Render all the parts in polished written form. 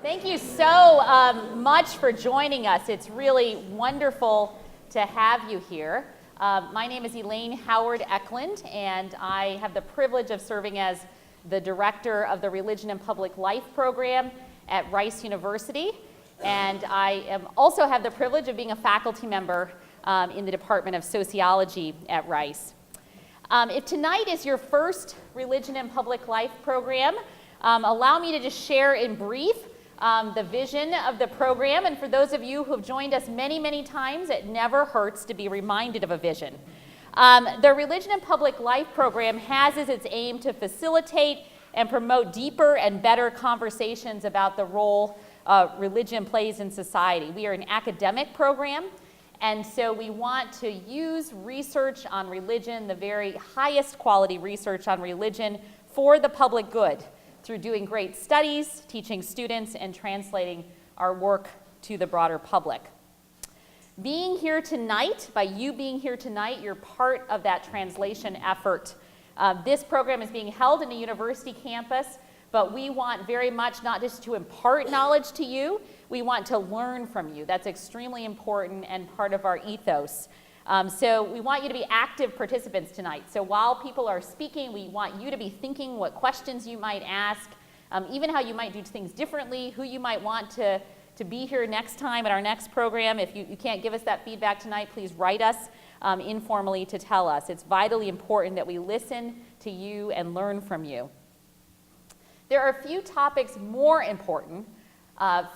Thank you so much for joining us. It's really wonderful to have you here. My name is Elaine Howard Eklund, and I have the privilege of serving as the director of the Religion and Public Life program at Rice University. And I also have the privilege of being a faculty member in the Department of Sociology at Rice. If tonight is your first Religion and Public Life program, allow me to just share in brief the vision of the program. And for those of you who have joined us many, many times, it never hurts to be reminded of a vision. The Religion and Public Life program has as its aim to facilitate and promote deeper and better conversations about the role religion plays in society. We are an academic program, and so we want to use research on religion, the very highest quality research on religion, for the public good, through doing great studies, teaching students, and translating our work to the broader public. Being here tonight, by you being here tonight, you're part of that translation effort. This program is being held in a university campus, but we want very much not just to impart knowledge to you, we want to learn from you. That's extremely important and part of our ethos. So we want you to be active participants tonight. So while people are speaking, we want you to be thinking what questions you might ask, even how you might do things differently, who you might want to be here next time at our next program. If you can't give us that feedback tonight, please write us informally to tell us. It's vitally important that we listen to you and learn from you. There are a few topics more important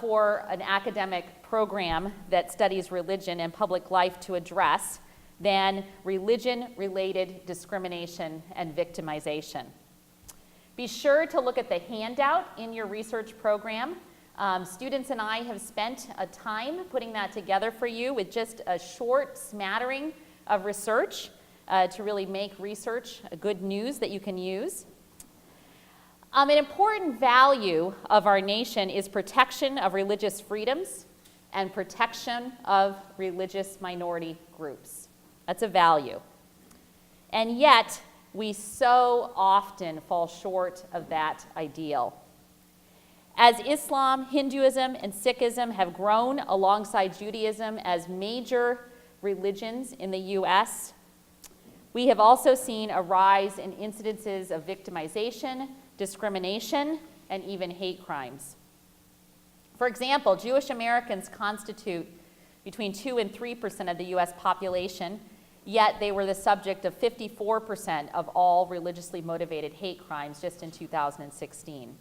for an academic program that studies religion and public life to address than religion-related discrimination and victimization. Be sure to look at the handout in your research program. Students and I have spent a time putting that together for you with just a short smattering of research to really make research a good news that you can use. An important value of our nation is protection of religious freedoms and protection of religious minority groups. That's a value. And yet, we so often fall short of that ideal. As Islam, Hinduism, and Sikhism have grown alongside Judaism as major religions in the U.S., we have also seen a rise in incidences of victimization, discrimination, and even hate crimes. For example, Jewish Americans constitute between 2 and 3% of the U.S. population, yet they were the subject of 54% of all religiously motivated hate crimes just in 2016.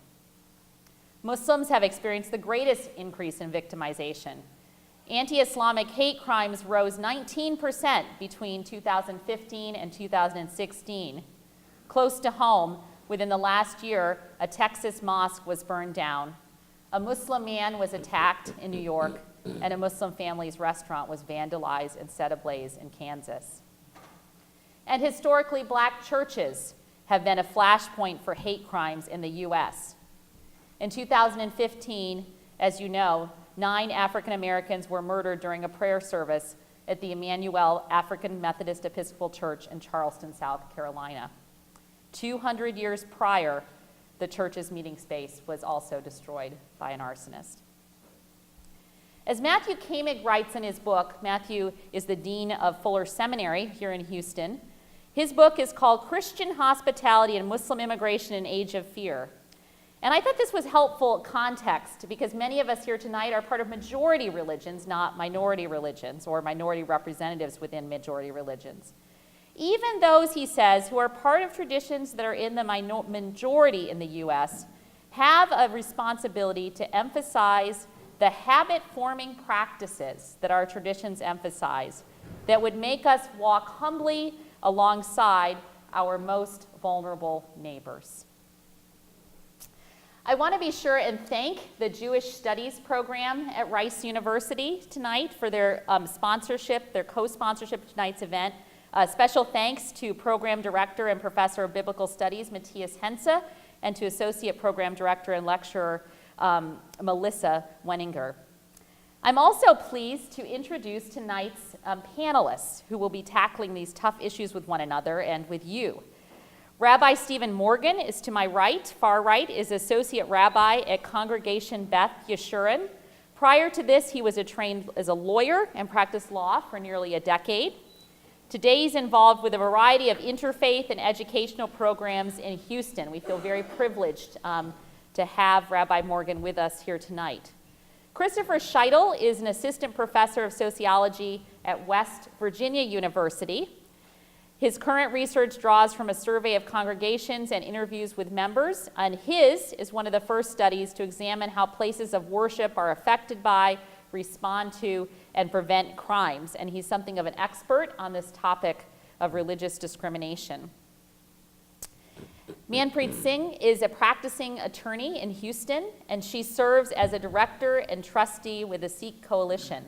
Muslims have experienced the greatest increase in victimization. Anti-Islamic hate crimes rose 19% between 2015 and 2016. Close to home, within the last year, a Texas mosque was burned down. A Muslim man was attacked in New York, and a Muslim family's restaurant was vandalized and set ablaze in Kansas. And historically, black churches have been a flashpoint for hate crimes in the U.S. In 2015, as you know, 9 African Americans were murdered during a prayer service at the Emmanuel African Methodist Episcopal Church in Charleston, South Carolina. 200 years prior, the church's meeting space was also destroyed by an arsonist. As Matthew Koenig writes in his book, Matthew is the dean of Fuller Seminary here in Houston. His book is called Christian Hospitality and Muslim Immigration in Age of Fear. And I thought this was helpful context because many of us here tonight are part of majority religions, not minority religions or minority representatives within majority religions. Even those, he says, who are part of traditions that are in the majority in the U.S. have a responsibility to emphasize the habit-forming practices that our traditions emphasize that would make us walk humbly alongside our most vulnerable neighbors. I want to be sure and thank the Jewish Studies program at Rice University tonight for their sponsorship, their co-sponsorship of tonight's event. Special thanks to Program Director and Professor of Biblical Studies, Matthias Hense, and to Associate Program Director and Lecturer, Melissa Wenninger. I'm also pleased to introduce tonight's panelists who will be tackling these tough issues with one another and with you. Rabbi Stephen Morgan is to my right, far right, is Associate Rabbi at Congregation Beth Yeshurun. Prior to this, he was trained as a lawyer and practiced law for nearly a decade. Today, he's involved with a variety of interfaith and educational programs in Houston. We feel very privileged to have Rabbi Morgan with us here tonight. Christopher Scheitel is an assistant professor of sociology at West Virginia University. His current research draws from a survey of congregations and interviews with members, and his is one of the first studies to examine how places of worship are affected by, respond to, and prevent crimes. And he's something of an expert on this topic of religious discrimination. Manpreet Singh is a practicing attorney in Houston, and she serves as a director and trustee with the Sikh Coalition.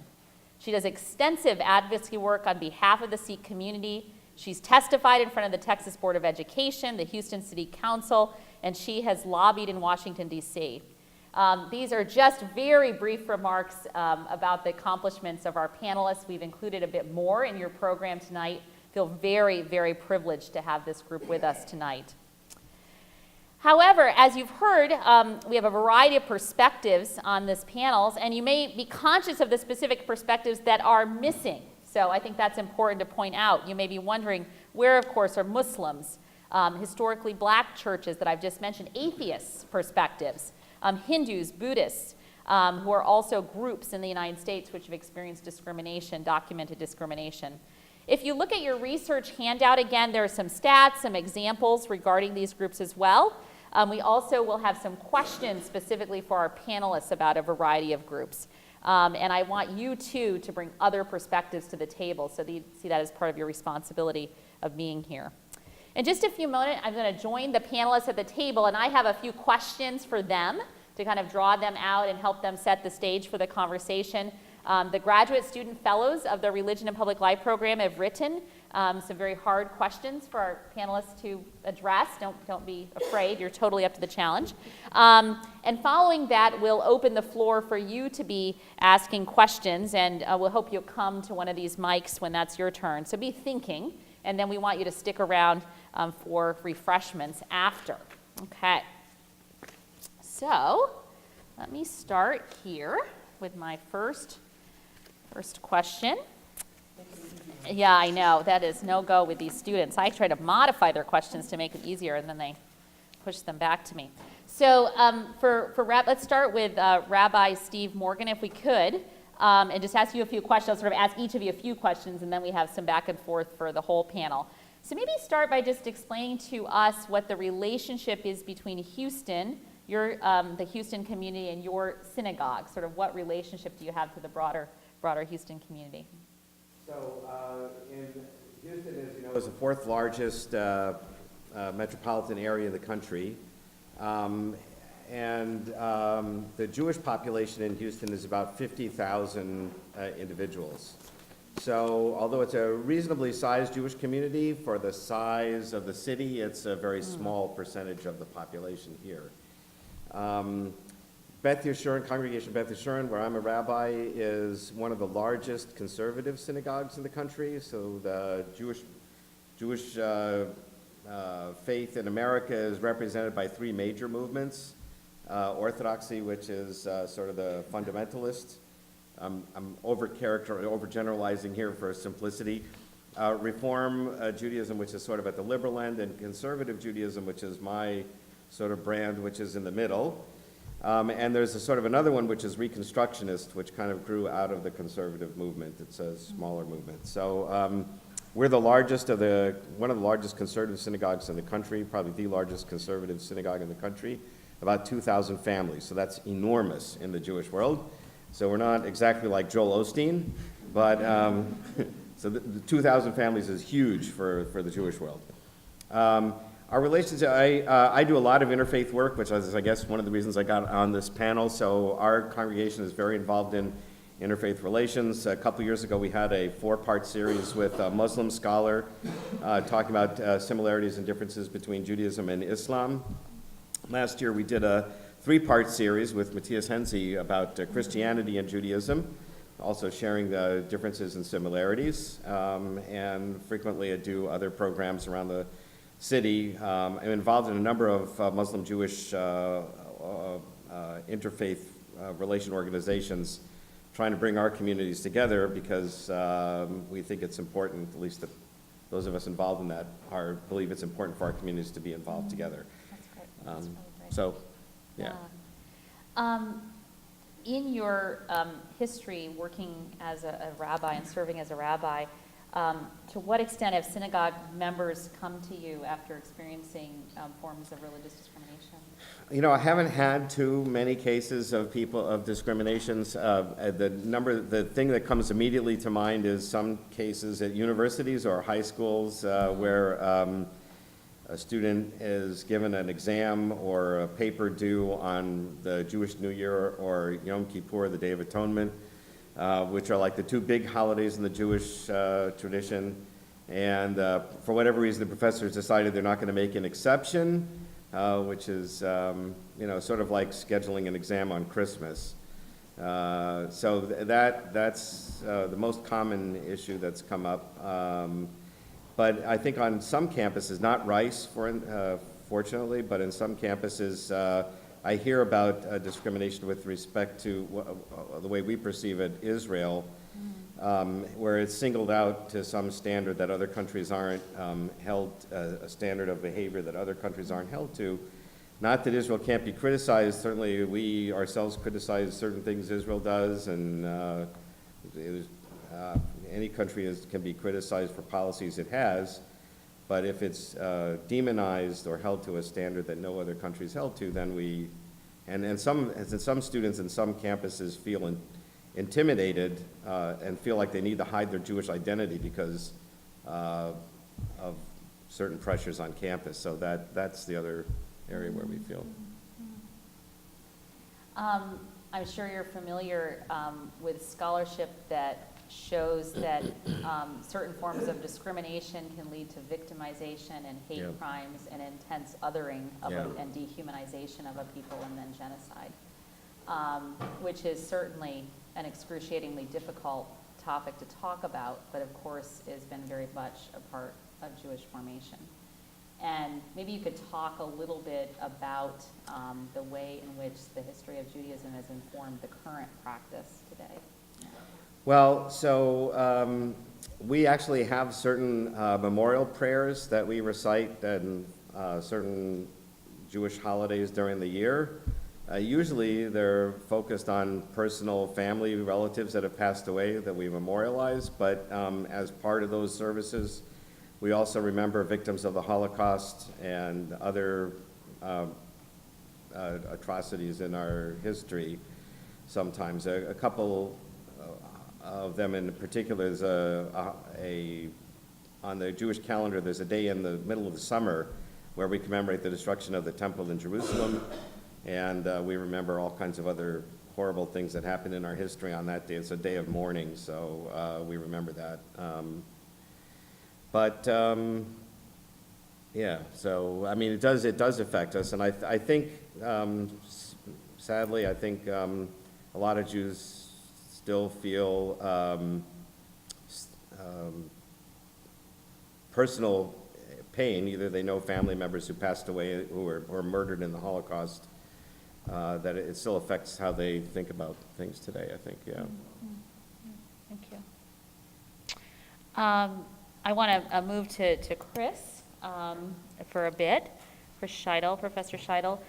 She does extensive advocacy work on behalf of the Sikh community. She's testified in front of the Texas Board of Education, the Houston City Council, and she has lobbied in Washington, D.C. These are just very brief remarks about the accomplishments of our panelists. We've included a bit more in your program tonight. Feel very, very privileged to have this group with us tonight. However, as you've heard, we have a variety of perspectives on this panel, and you may be conscious of the specific perspectives that are missing. So I think that's important to point out. You may be wondering where, of course, are Muslims, historically black churches that I've just mentioned, atheists' perspectives, Hindus, Buddhists, who are also groups in the United States which have experienced discrimination, documented discrimination. If you look at your research handout, again, there are some stats, some examples regarding these groups as well. We also will have some questions specifically for our panelists about a variety of groups. And I want you, too, to bring other perspectives to the table, so that you see that as part of your responsibility of being here. In just a few moments, I'm going to join the panelists at the table, and I have a few questions for them to kind of draw them out and help them set the stage for the conversation. The graduate student fellows of the Religion and Public Life program have written some very hard questions for our panelists to address. Don't be afraid. You're totally up to the challenge. And following that, we'll open the floor for you to be asking questions, and we'll hope you'll come to one of these mics when that's your turn. So be thinking, and then we want you to stick around for refreshments after. Okay. So let me start here with my first question. Yeah, I know. That is no-go with these students. I try to modify their questions to make it easier, and then they push them back to me. So let's start with Rabbi Steve Morgan, if we could, and just ask you a few questions. I'll sort of ask each of you a few questions, and then we have some back and forth for the whole panel. So maybe start by just explaining to us what the relationship is between Houston, the Houston community, and your synagogue. Sort of what relationship do you have to the broader Houston community? So in Houston, as you know, is the fourth largest metropolitan area in the country. And the Jewish population in Houston is about 50,000 individuals. So although it's a reasonably sized Jewish community, for the size of the city, it's a very small percentage of the population here. Beth Yeshurun, Congregation Beth Yeshurun, where I'm a rabbi, is one of the largest conservative synagogues in the country. So the Jewish faith in America is represented by three major movements. Orthodoxy, which is sort of the fundamentalist. I'm overgeneralizing here for simplicity. Reform Judaism, which is sort of at the liberal end, and conservative Judaism, which is my sort of brand, which is in the middle. And there's a sort of another one, which is Reconstructionist, which kind of grew out of the conservative movement. It's a smaller movement. So we're the largest one of the largest conservative synagogues in the country, probably the largest conservative synagogue in the country, about 2,000 families. So that's enormous in the Jewish world. So we're not exactly like Joel Osteen, but so the 2,000 families is huge for the Jewish world. Our relationship, I do a lot of interfaith work, which is, I guess, one of the reasons I got on this panel. So our congregation is very involved in interfaith relations. A couple years ago, we had a 4-part series with a Muslim scholar talking about similarities and differences between Judaism and Islam. Last year, we did a 3-part series with Matthias Henze about Christianity and Judaism, also sharing the differences and similarities. And frequently, I do other programs around the city. I'm involved in a number of Muslim-Jewish interfaith relation organizations trying to bring our communities together because we think it's important, at least those of us involved in that believe it's important for our communities to be involved together. That's great. That's really great. So, yeah. In your history working as a rabbi and serving as a rabbi, to what extent have synagogue members come to you after experiencing forms of religious discrimination? You know, I haven't had too many cases of discriminations. The thing that comes immediately to mind is some cases at universities or high schools where a student is given an exam or a paper due on the Jewish New Year or Yom Kippur, the Day of Atonement, which are like the two big holidays in the Jewish tradition. And for whatever reason, the professors decided they're not going to make an exception, which is, sort of like scheduling an exam on Christmas. So that's the most common issue that's come up. But I think on some campuses, not Rice, fortunately, but in some campuses, I hear about discrimination with respect to the way we perceive it, Israel, where it's singled out to some standard that other countries aren't held, a standard of behavior that other countries aren't held to. Not that Israel can't be criticized. Certainly we ourselves criticize certain things Israel does, and any country can be criticized for policies it has, but if it's demonized or held to a standard that no other country is held to, then some students in some campuses feel intimidated and feel like they need to hide their Jewish identity because of certain pressures on campus. So that's the other area where we feel. I'm sure you're familiar with scholarship that shows that certain forms of discrimination can lead to victimization and hate crimes and intense othering of and dehumanization of a people and then genocide, which is certainly an excruciatingly difficult topic to talk about, but of course has been very much a part of Jewish formation. And maybe you could talk a little bit about the way in which the history of Judaism has informed the current practice today. Well, so we actually have certain memorial prayers that we recite and certain Jewish holidays during the year. Usually they're focused on personal family relatives that have passed away that we memorialize, but as part of those services, we also remember victims of the Holocaust and other atrocities in our history sometimes. A couple of them in particular is on the Jewish calendar, there's a day in the middle of the summer where we commemorate the destruction of the temple in Jerusalem, and we remember all kinds of other horrible things that happened in our history on that day. It's a day of mourning, so we remember that. Yeah, so I mean, it does affect us, and I think, sadly, I think a lot of Jews still feel personal pain. Either they know family members who passed away who were murdered in the Holocaust, that it still affects how they think about things today, I think, yeah. Thank you. I want to move to Chris for a bit, Professor Scheidel.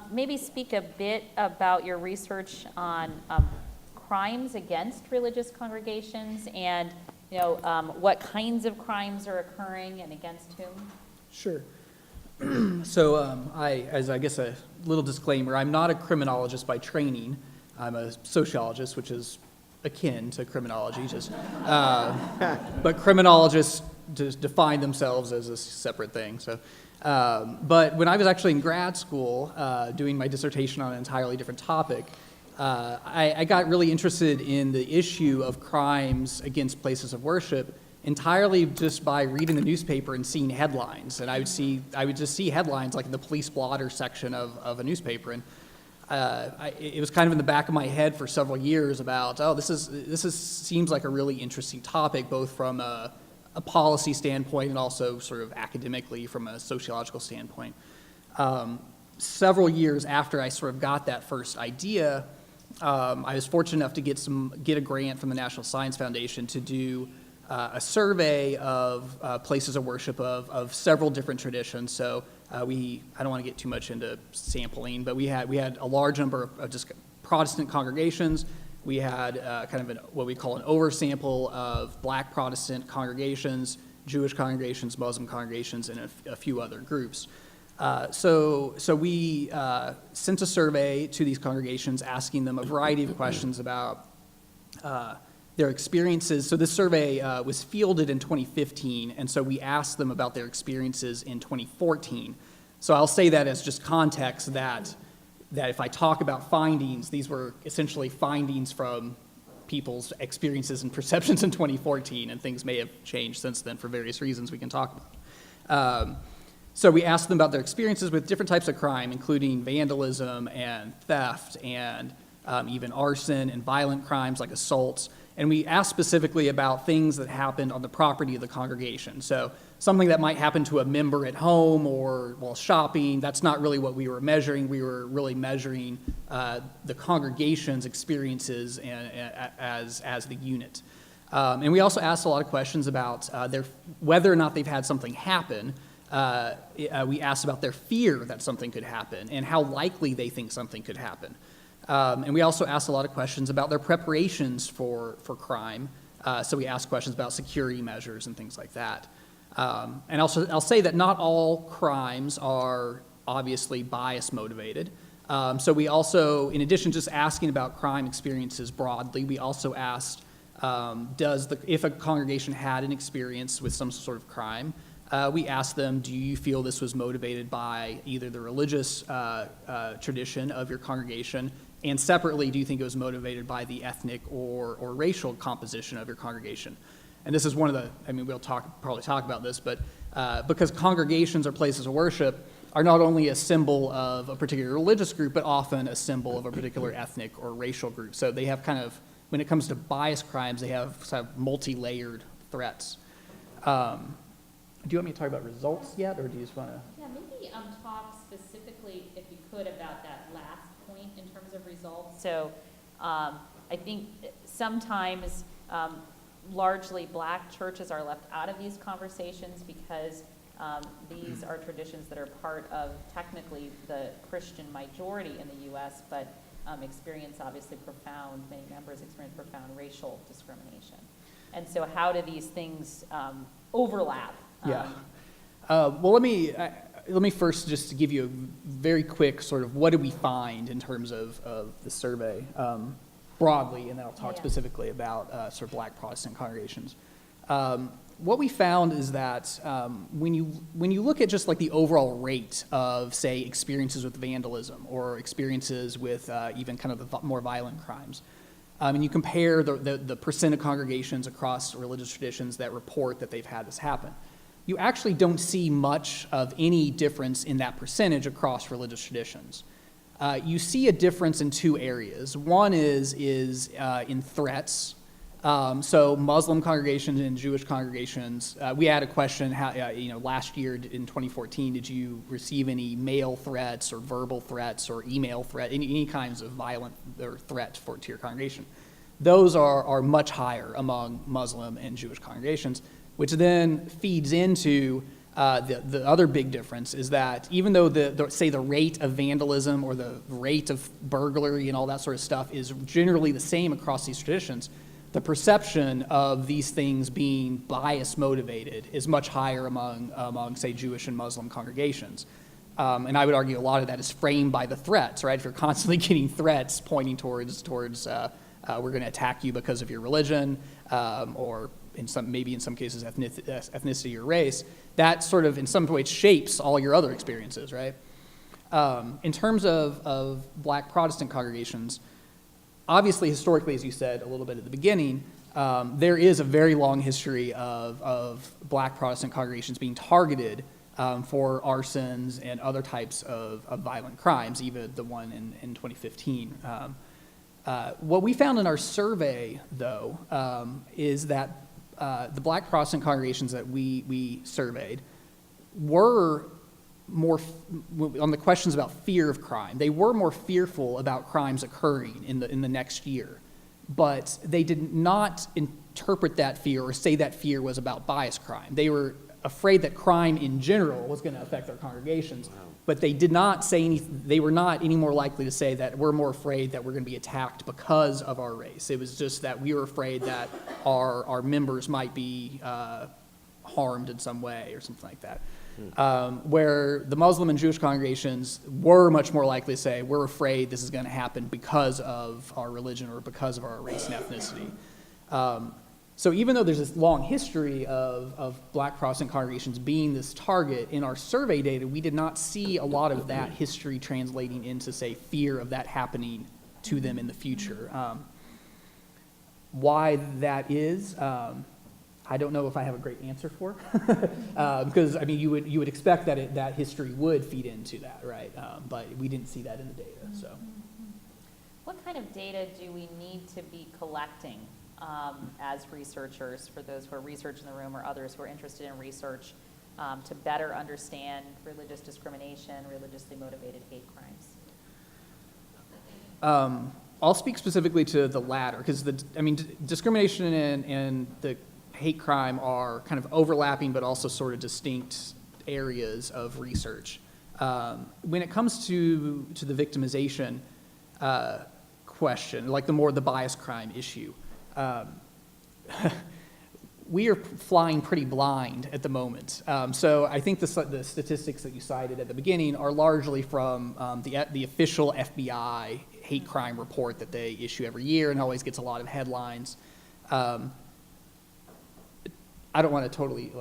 Maybe speak a bit about your research on crimes against religious congregations and what kinds of crimes are occurring and against whom? Sure. So as I guess a little disclaimer, I'm not a criminologist by training. I'm a sociologist, which is akin to criminology, but criminologists define themselves as a separate thing. So, but when I was actually in grad school doing my dissertation on an entirely different topic, I got really interested in the issue of crimes against places of worship entirely just by reading the newspaper and seeing headlines. And I would just see headlines like in the police blotter section of a newspaper. And it was kind of in the back of my head for several years about, this seems like a really interesting topic, both from a a policy standpoint and also sort of academically from a sociological standpoint. Several years after I sort of got that first idea, I was fortunate enough to get a grant from the National Science Foundation to do a survey of places of worship of several different traditions. So I don't want to get too much into sampling, but we had a large number of just Protestant congregations. We had kind of what we call an oversample of Black Protestant congregations, Jewish congregations, Muslim congregations, and a few other groups. So we sent a survey to these congregations asking them a variety of questions about their experiences. So this survey was fielded in 2015, and so we asked them about their experiences in 2014. So I'll say that as just context that if I talk about findings, these were essentially findings from people's experiences and perceptions in 2014, and things may have changed since then for various reasons we can talk about. So we asked them about their experiences with different types of crime, including vandalism and theft and even arson and violent crimes like assaults. And we asked specifically about things that happened on the property of the congregation. So something that might happen to a member at home or while shopping, that's not really what we were measuring. We were really measuring the congregation's experiences as the unit. And we also asked a lot of questions about whether or not they've had something happen. We asked about their fear that something could happen and how likely they think something could happen. And we also asked a lot of questions about their preparations for crime. So we asked questions about security measures and things like that. And also, I'll say that not all crimes are obviously bias motivated. So we also, in addition to just asking about crime experiences broadly, we also asked, if a congregation had an experience with some sort of crime, we asked them, do you feel this was motivated by either the religious tradition of your congregation, and separately, do you think it was motivated by the ethnic or racial composition of your congregation? And this is one of the, we'll probably talk about this, but because congregations or places of worship are not only a symbol of a particular religious group, but often a symbol of a particular ethnic or racial group. So they have kind of, when it comes to bias crimes, they have sort of multi-layered threats. Do you want me to talk about results yet, or do you just want to? Yeah, maybe talk specifically, if you could, about that last point in terms of results. So I think sometimes largely Black churches are left out of these conversations because these are traditions that are part of technically the Christian majority in the U.S., but experience obviously many members experience profound racial discrimination. And so how do these things overlap? Yeah. Well, let me first just give you a very quick sort of what did we find in terms of the survey broadly, and then I'll talk specifically about sort of Black Protestant congregations. What we found is that when you look at just like the overall rate of, say, experiences with vandalism or experiences with even kind of the more violent crimes, and you compare the percent of congregations across religious traditions that report that they've had this happen, you actually don't see much of any difference in that percentage across religious traditions. You see a difference in two areas. One is in threats. So Muslim congregations and Jewish congregations, we had a question, last year in 2014, did you receive any mail threats or verbal threats or email threat, any kinds of violent or threat to your congregation? Those are much higher among Muslim and Jewish congregations, which then feeds into the other big difference is that even though the rate of vandalism or the rate of burglary and all that sort of stuff is generally the same across these traditions, the perception of these things being bias motivated is much higher among say Jewish and Muslim congregations. And I would argue a lot of that is framed by the threats, right? If you're constantly getting threats pointing towards we're going to attack you because of your religion, or maybe in some cases ethnicity or race, that sort of in some ways shapes all your other experiences, right? In terms of Black Protestant congregations, obviously historically, as you said a little bit at the beginning, there is a very long history of Black Protestant congregations being targeted for arsons and other types of violent crimes, even the one in 2015. What we found in our survey, though, is that the Black Protestant congregations that we surveyed were more, on the questions about fear of crime, they were more fearful about crimes occurring in the next year. But they did not interpret that fear or say that fear was about bias crime. They were afraid that crime in general was going to affect their congregations. Wow. But they did not say anything, they were not any more likely to say that we're more afraid that we're going to be attacked because of our race. It was just that we were afraid that our members might be harmed in some way or something like that. Where the Muslim and Jewish congregations were much more likely to say, we're afraid this is going to happen because of our religion or because of our race and ethnicity. So even though there's this long history of Black Protestant congregations being this target, in our survey data, we did not see a lot of that history translating into, say, fear of that happening to them in the future. Why that is, I don't know if I have a great answer for, because I mean you would expect that that history would feed into that, right? But we didn't see that in the data. So, what kind of data do we need to be collecting as researchers, for those who are researching the room or others who are interested in research, to better understand religious discrimination, religiously motivated hate crimes? I'll speak specifically to the latter, because discrimination and the hate crime are kind of overlapping but also sort of distinct areas of research. When it comes to the victimization question, like the bias crime issue, we are flying pretty blind at the moment. So I think the statistics that you cited at the beginning are largely from the official FBI hate crime report that they issue every year and always gets a lot of headlines. I don't want to totally,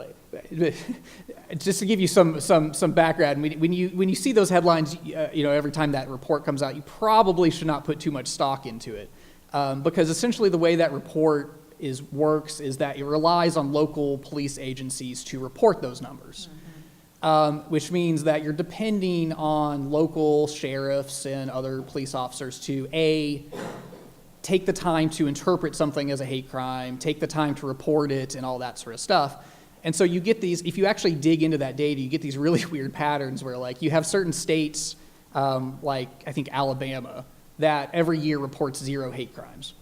just to give you some background, when you see those headlines, every time that report comes out, you probably should not put too much stock into it. Because essentially the way that report works is that it relies on local police agencies to report those numbers, which means that you're depending on local sheriffs and other police officers to, take the time to interpret something as a hate crime, take the time to report it, and all that sort of stuff. And so you get these, if you actually dig into that data, you get these really weird patterns where, like, you have certain states, like I think Alabama, that every year reports 0 hate crimes.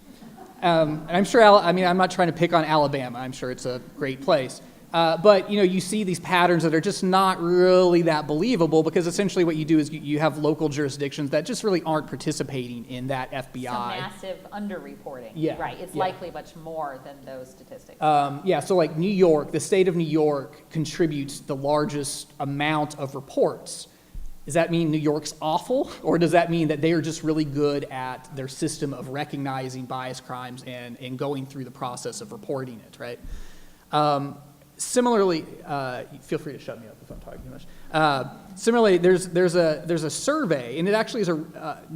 And I'm sure, I'm not trying to pick on Alabama. I'm sure it's a great place. But you see these patterns that are just not really that believable, because essentially what you do is you have local jurisdictions that just really aren't participating in that FBI. Some massive underreporting. Yeah. Right. It's likely much more than those statistics. So like New York, the state of New York contributes the largest amount of reports. Does that mean New York's awful, or does that mean that they are just really good at their system of recognizing bias crimes and going through the process of reporting it, right? Similarly, feel free to shut me up if I'm talking too much. Similarly, there's a survey, and it actually is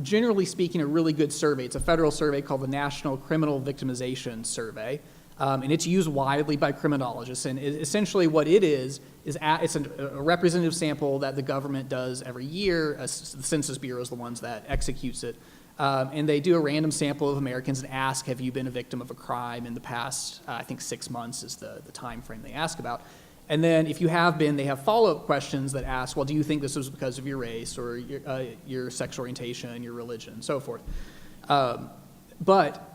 generally speaking, a really good survey. It's a federal survey called the National Criminal Victimization Survey, and it's used widely by criminologists. And essentially, what it is it's a representative sample that the government does every year. The Census Bureau is the ones that executes it. And they do a random sample of Americans and ask, have you been a victim of a crime in the past, I think 6 months is the time frame they ask about. And then if you have been, they have follow-up questions that ask, well, do you think this was because of your race or your sexual orientation, your religion, and so forth. But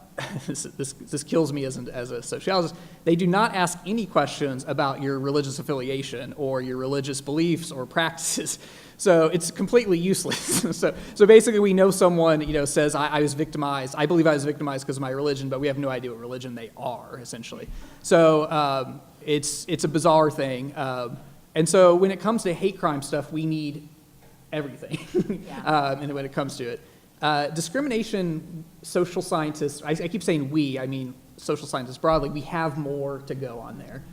this kills me as a sociologist. They do not ask any questions about your religious affiliation or your religious beliefs or practices. So it's completely useless. So basically, we know someone says I was victimized. I believe I was victimized because of my religion, but we have no idea what religion they are, essentially. So it's a bizarre thing. And so when it comes to hate crime stuff, we need everything. And when it comes to it. Discrimination, social scientists, I keep saying we, I mean social scientists broadly, we have more to go on there.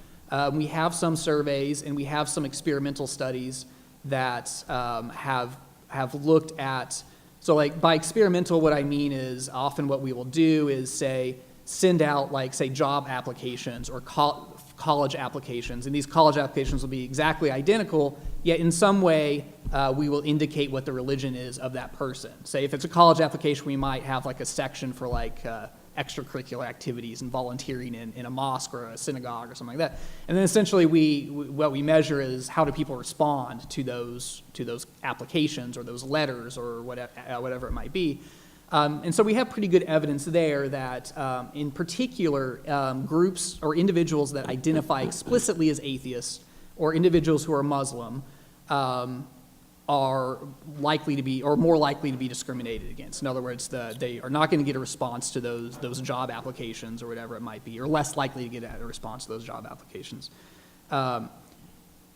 We have some surveys and we have some experimental studies that have looked at, so like by experimental, what I mean is often what we will do is send out job applications or college applications, and these college applications will be exactly identical, yet in some way we will indicate what the religion is of that person. Say if it's a college application, we might have like a section for extracurricular activities and volunteering in a mosque or a synagogue or something like that. And then essentially what we measure is how do people respond to those applications or those letters or whatever it might be. And so we have pretty good evidence there that in particular groups or individuals that identify explicitly as atheists or individuals who are Muslim are likely to be, or more likely to be discriminated against. In other words, they are not going to get a response to those job applications or whatever it might be, or less likely to get a response to those job applications.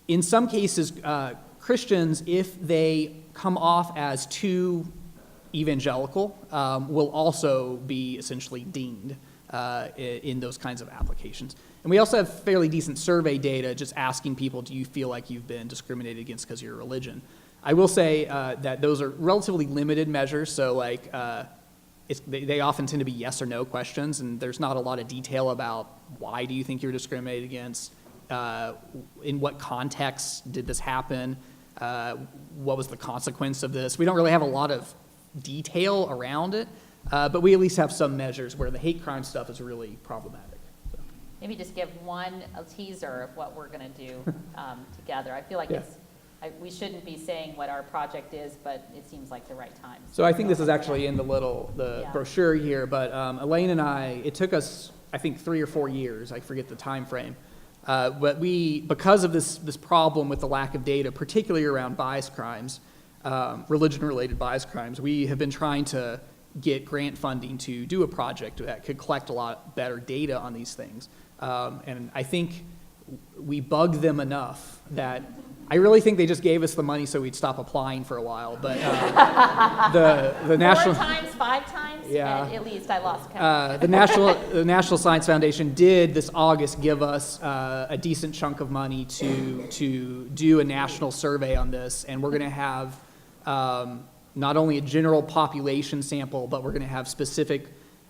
In some cases, Christians, if they come off as too evangelical, will also be essentially dinged in those kinds of applications. And we also have fairly decent survey data just asking people, do you feel like you've been discriminated against because of your religion? I will say that those are relatively limited measures, so like they often tend to be yes or no questions, and there's not a lot of detail about why do you think you're discriminated against, in what context did this happen, what was the consequence of this. We don't really have a lot of detail around it, but we at least have some measures where the hate crime stuff is really problematic. So. Maybe just give a teaser of what we're going to do together. I feel like we shouldn't be saying what our project is, but it seems like the right time. So I think this is actually in the brochure here, but Elaine and I, it took us, I think, 3 or 4 years, I forget the time frame, but because of this problem with the lack of data, particularly around bias crimes, religion-related bias crimes, we have been trying to get grant funding to do a project that could collect a lot better data on these things. And I think we bugged them enough that I really think they just gave us the money so we'd stop applying for a while. But the national 4 times, 5 times, yeah, at least I lost count. the National Science Foundation did this August give us a decent chunk of money to do a national survey on this, and we're going to have not only a general population sample, but we're going to have specific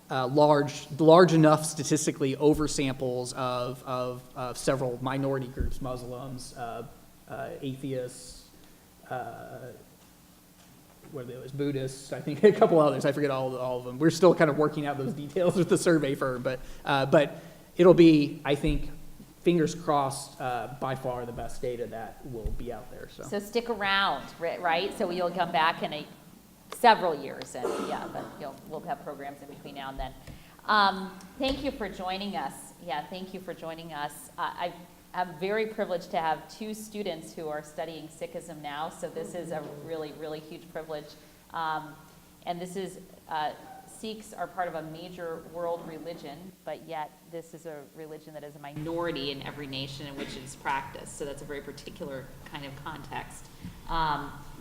large enough statistically oversamples of several minority groups, Muslims, atheists, Buddhists, I think a couple others, I forget all of them. We're still kind of working out those details with the survey firm, but it'll be, I think, fingers crossed, by far the best data that will be out there. So stick around, right? So you'll come back in several years, and but we'll have programs in between now and then. Thank you for joining us. Yeah, thank you for joining us. I'm very privileged to have 2 students who are studying Sikhism now, so this is a really, really huge privilege. And this is, Sikhs are part of a major world religion, but yet this is a religion that is a minority in every nation in which it's practiced, so that's a very particular kind of context.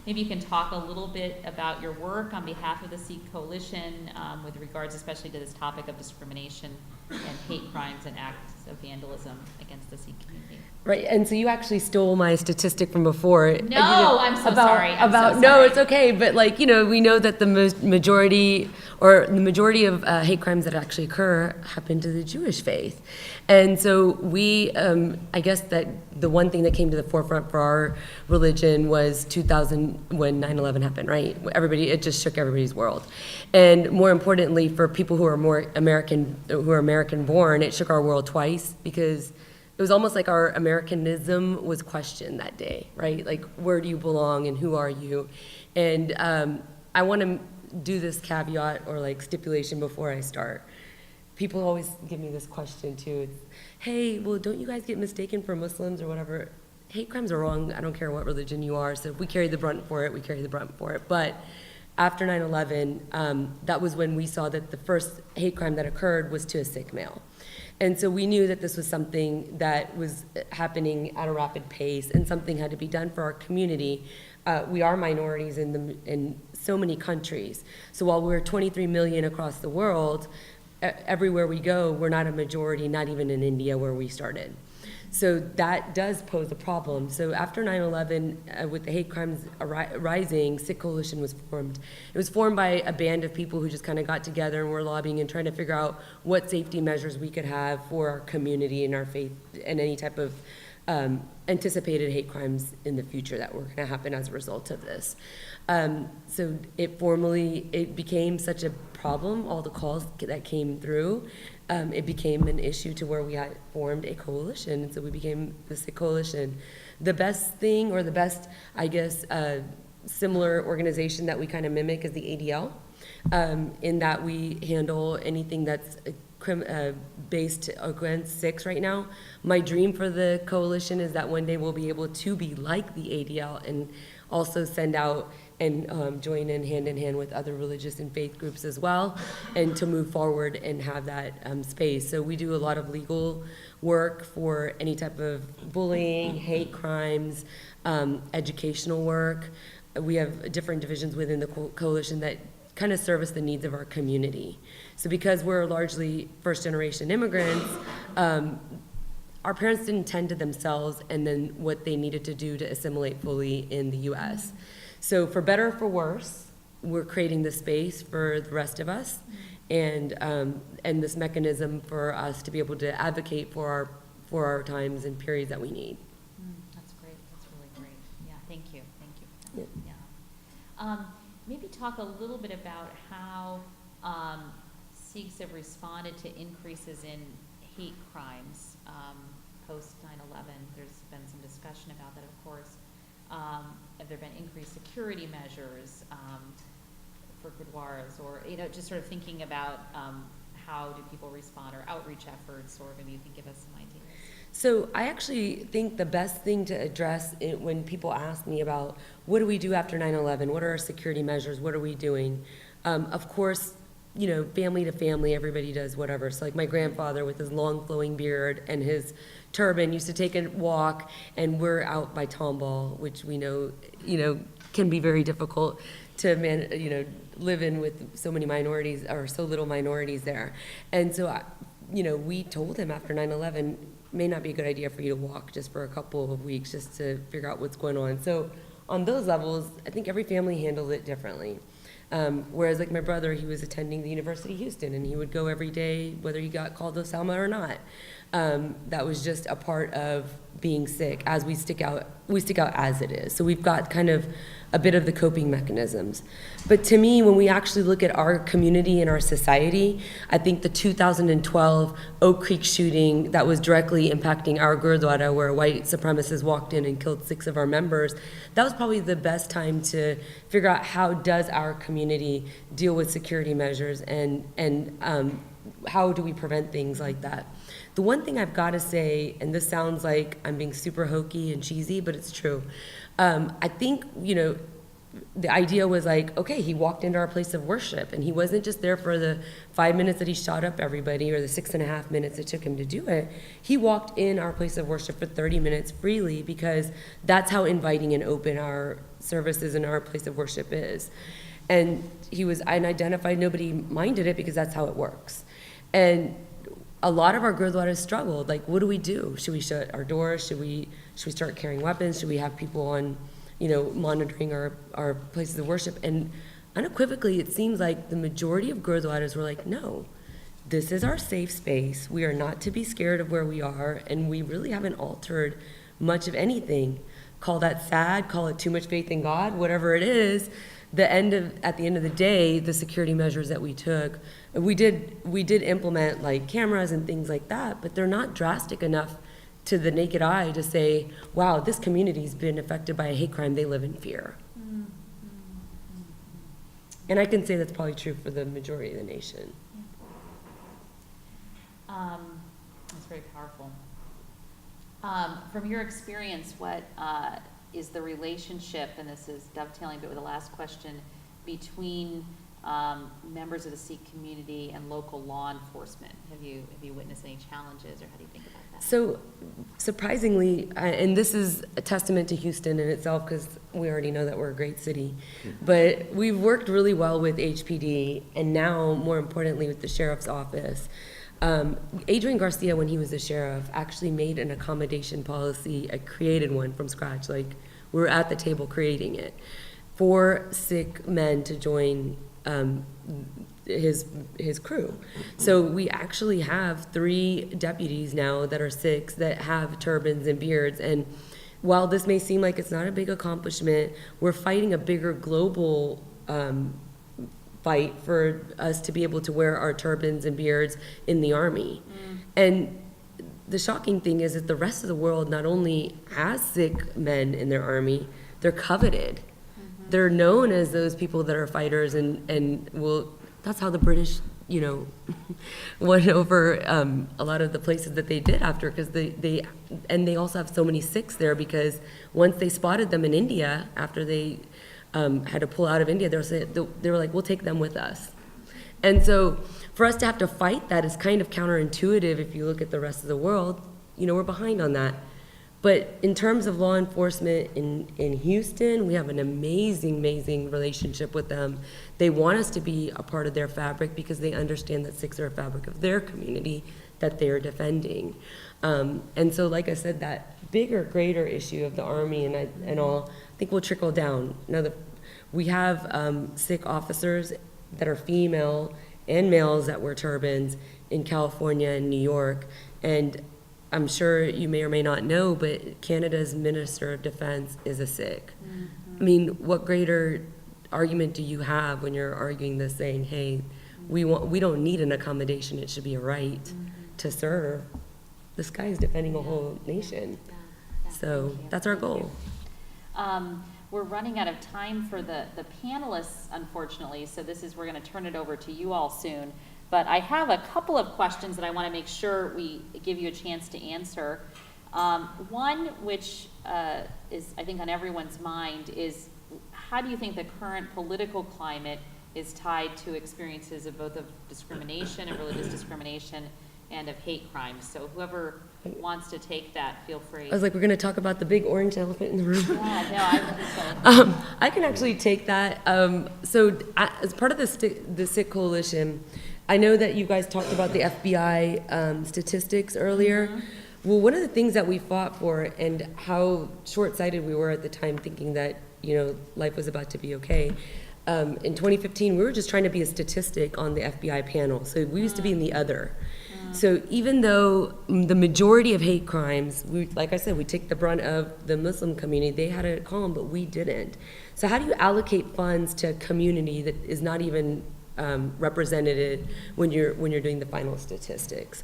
Maybe you can talk a little bit about your work on behalf of the Sikh Coalition with regards especially to this topic of discrimination and hate crimes and acts of vandalism against the Sikh community. Right, and so you actually stole my statistic from before. No, I'm so sorry. No, it's okay, but we know that the majority of hate crimes that actually occur happen to the Jewish faith. And so we, I guess that the one thing that came to the forefront for our religion was 2000 when 9/11 happened, right? It just shook everybody's world. And more importantly, for people who are American born, it shook our world twice because it was almost like our Americanism was questioned that day, right? Like, where do you belong and who are you? And I want to do this caveat or stipulation before I start. People always give me this question too. It's, hey, well, don't you guys get mistaken for Muslims or whatever? Hate crimes are wrong. I don't care what religion you are. So if we carry the brunt for it, we carry the brunt for it. But after 9/11, that was when we saw that the first hate crime that occurred was to a Sikh male. And so we knew that this was something that was happening at a rapid pace and something had to be done for our community. We are minorities in so many countries. So while we're 23 million across the world, everywhere we go, we're not a majority, not even in India where we started. So that does pose a problem. So after 9/11, with the hate crimes rising, Sikh Coalition was formed. It was formed by a band of people who just kind of got together and were lobbying and trying to figure out what safety measures we could have for our community and our faith and any type of anticipated hate crimes in the future that were going to happen as a result of this. So it became such a problem, all the calls that came through, it became an issue to where we had formed a coalition, and so we became the Sick Coalition. The best thing, or the best, I guess, similar organization that we kind of mimic is the ADL, in that we handle anything that's based against SICs right now. My dream for the coalition is that one day we'll be able to be like the ADL and also send out and join in hand with other religious and faith groups as well, and to move forward and have that space. So we do a lot of legal work for any type of bullying, hate crimes, educational work. We have different divisions within the coalition that kind of service the needs of our community. So because we're largely first-generation immigrants, our parents didn't tend to themselves and then what they needed to do to assimilate fully in the U.S. So for better or for worse, we're creating this space for the rest of us, and this mechanism for us to be able to advocate for our times and periods that we need. That's great. That's really great. Yeah, thank you. Thank you. Yeah. Yeah. Maybe talk a little bit about how Sikhs have responded to increases in hate crimes post 9/11. There's been some discussion about that, of course. Have there been increased security measures for Gurdwaras, or just sort of thinking about how do people respond, or outreach efforts, or maybe you can give us some ideas. So I actually think the best thing to address when people ask me about what do we do after 9/11, what are our security measures, what are we doing? Of course, family to family, everybody does whatever. So like my grandfather with his long flowing beard and his turban used to take a walk, and we're out by Tomball, which we know, can be very difficult to live in with so many minorities, or so little minorities there. And so, we told him after 9/11, may not be a good idea for you to walk just for a couple of weeks just to figure out what's going on. So on those levels, I think every family handled it differently. Whereas like my brother, he was attending the University of Houston, and he would go every day, whether he got called to Selma or not. That was just a part of being sick. As we stick out as it is. So we've got kind of a bit of the coping mechanisms. But to me, when we actually look at our community and our society, I think the 2012 Oak Creek shooting that was directly impacting our Gurdwara, where white supremacists walked in and killed 6 of our members, that was probably the best time to figure out how does our community deal with security measures, and how do we prevent things like that. The one thing I've got to say, and this sounds like I'm being super hokey and cheesy, but it's true. I think, the idea was like, okay, he walked into our place of worship, and he wasn't just there for the 5 minutes that he shot up everybody, or the 6.5 minutes it took him to do it. He walked in our place of worship for 30 minutes freely, because that's how inviting and open our services and our place of worship is. And he was unidentified, nobody minded it, because that's how it works. And a lot of our Gurdwaras struggled. Like, what do we do? Should we shut our doors? Should we start carrying weapons? Should we have people on, monitoring our places of worship? And unequivocally, it seems like the majority of Gurdwaras were like, no, this is our safe space. We are not to be scared of where we are, and we really haven't altered much of anything. Call that sad, call it too much faith in God, whatever it is. At the end of the day, the security measures that we took, we did implement like cameras and things like that, but they're not drastic enough to the naked eye to say, wow, this community's been affected by a hate crime, they live in fear. And I can say that's probably true for the majority of the nation. That's very powerful. From your experience, what is the relationship, and this is dovetailing a bit with the last question, between members of the Sikh community and local law enforcement? Have you witnessed any challenges, or how do you think about that? So surprisingly, and this is a testament to Houston in itself, because we already know that we're a great city, but we've worked really well with HPD, and now more importantly with the sheriff's office. Adrian Garcia, when he was the sheriff, actually made an accommodation policy, created one from scratch, like we were at the table creating it, for Sikh men to join his crew. So we actually have 3 deputies now that are Sikhs that have turbans and beards, and while this may seem like it's not a big accomplishment, we're fighting a bigger global fight for us to be able to wear our turbans and beards in the army. And the shocking thing is that the rest of the world not only has Sikh men in their army, they're coveted. They're known as those people that are fighters, and that's how the British, won over a lot of the places that they did after, because they also have so many Sikhs there, because once they spotted them in India, after they had to pull out of India, they were like, we'll take them with us. And so for us to have to fight that is kind of counterintuitive if you look at the rest of the world. We're behind on that. But in terms of law enforcement in Houston, we have an amazing relationship with them. They want us to be a part of their fabric because they understand that Sikhs are a fabric of their community that they are defending. And so, like I said, that bigger, greater issue of the Army and all, I think will trickle down. Now, we have Sikh officers that are female and males that wear turbans in California and New York. And I'm sure you may or may not know, but Canada's Minister of Defense is a Sikh. I mean, what greater argument do you have when you're arguing this, saying, hey, we don't need an accommodation, it should be a right to serve. This guy is defending a whole nation. So that's our goal. We're running out of time for the panelists, unfortunately, so we're going to turn it over to you all soon. But I have a couple of questions that I want to make sure we give you a chance to answer. One, which is, I think, on everyone's mind, is how do you think the current political climate is tied to experiences of both of discrimination and religious discrimination and of hate crimes? So whoever wants to take that, feel free. I was like, we're going to talk about the big orange elephant in the room. Yeah, no, I can actually take that. As part of the Sikh Coalition, I know that you guys talked about the FBI statistics earlier. Well, one of the things that we fought for, and how short-sighted we were at the time, thinking that life was about to be okay. In 2015, we were just trying to be a statistic on the FBI panel. So we used to be in the other. So even though the majority of hate crimes, like I said, we take the brunt of the Muslim community, they had a column, but we didn't. So how do you allocate funds to a community that is not even represented when you're doing the final statistics?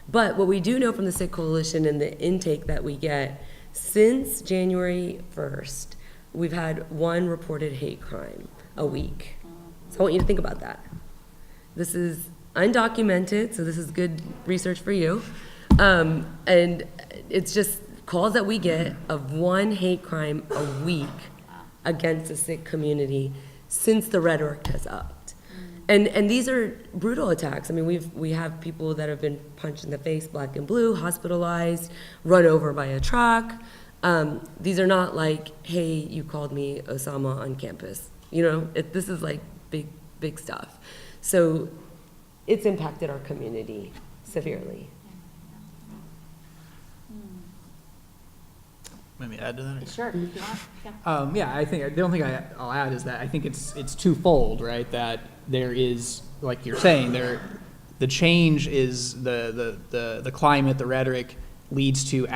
But what we do know from the Sikh Coalition and the intake that we get, since January 1st, we've had one reported hate crime a week. So I want you to think about that. This is undocumented, so this is good research for you. And it's just calls that we get of one hate crime a week against the Sikh community since the rhetoric has upped. And these are brutal attacks. I mean, we have people that have been punched in the face, black and blue, hospitalized, run over by a truck. These are not like, hey, you called me Osama on campus. This is like big stuff. So it's impacted our community severely. Let me add to that. sure. If you want. Yeah. I think the only thing I'll add is that I think it's twofold, right? That there is, like you're saying, the change is the climate, the rhetoric leads to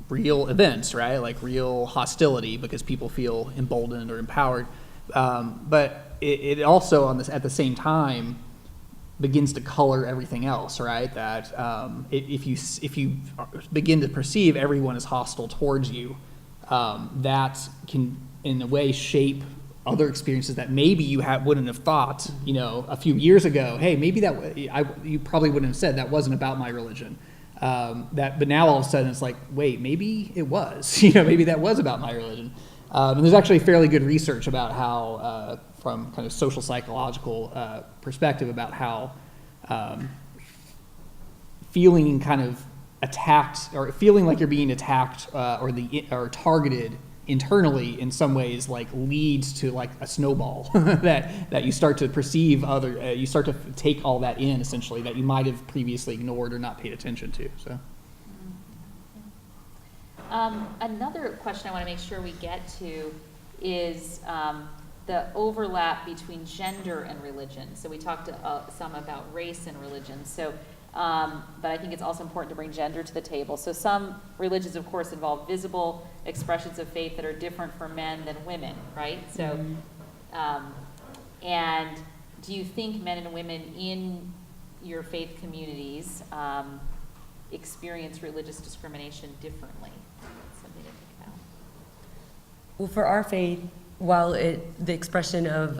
real events, right? Like real hostility because people feel emboldened or empowered. But it also at the same time begins to color everything else, right? That if you begin to perceive everyone as hostile towards you, that can in a way shape other experiences that maybe you wouldn't have thought, a few years ago. Hey, maybe you probably wouldn't have said that wasn't about my religion. But now all of a sudden it's like, wait, maybe it was. Maybe that was about my religion. And there's actually fairly good research about how, from kind of social psychological perspective, about how feeling kind of attacked or feeling like you're being attacked or targeted internally in some ways leads to a snowball that you start to perceive you start to take all that in essentially that you might have previously ignored or not paid attention to. So. Another question I want to make sure we get to is the overlap between gender and religion. So we talked some about race and religion. So, but I think it's also important to bring gender to the table. So some religions, of course, involve visible expressions of faith that are different for men than women, right? So And do you think men and women in your faith communities experience religious discrimination differently? Something to think about. Well, for our faith, while the expression of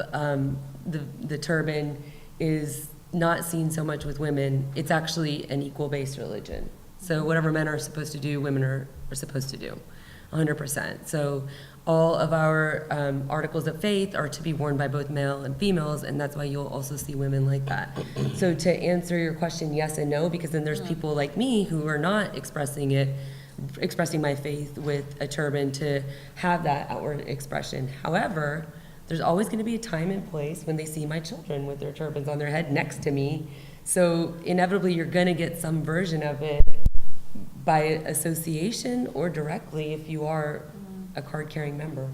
the turban is not seen so much with women, it's actually an equal-based religion. So whatever men are supposed to do, women are supposed to do, 100%. So all of our articles of faith are to be worn by both male and females, and that's why you'll also see women like that. So to answer your question, yes and no, because then there's people like me who are not expressing my faith with a turban to have that outward expression. However, there's always going to be a time and place when they see my children with their turbans on their head next to me. So inevitably, you're going to get some version of it by association or directly if you are a card-carrying member.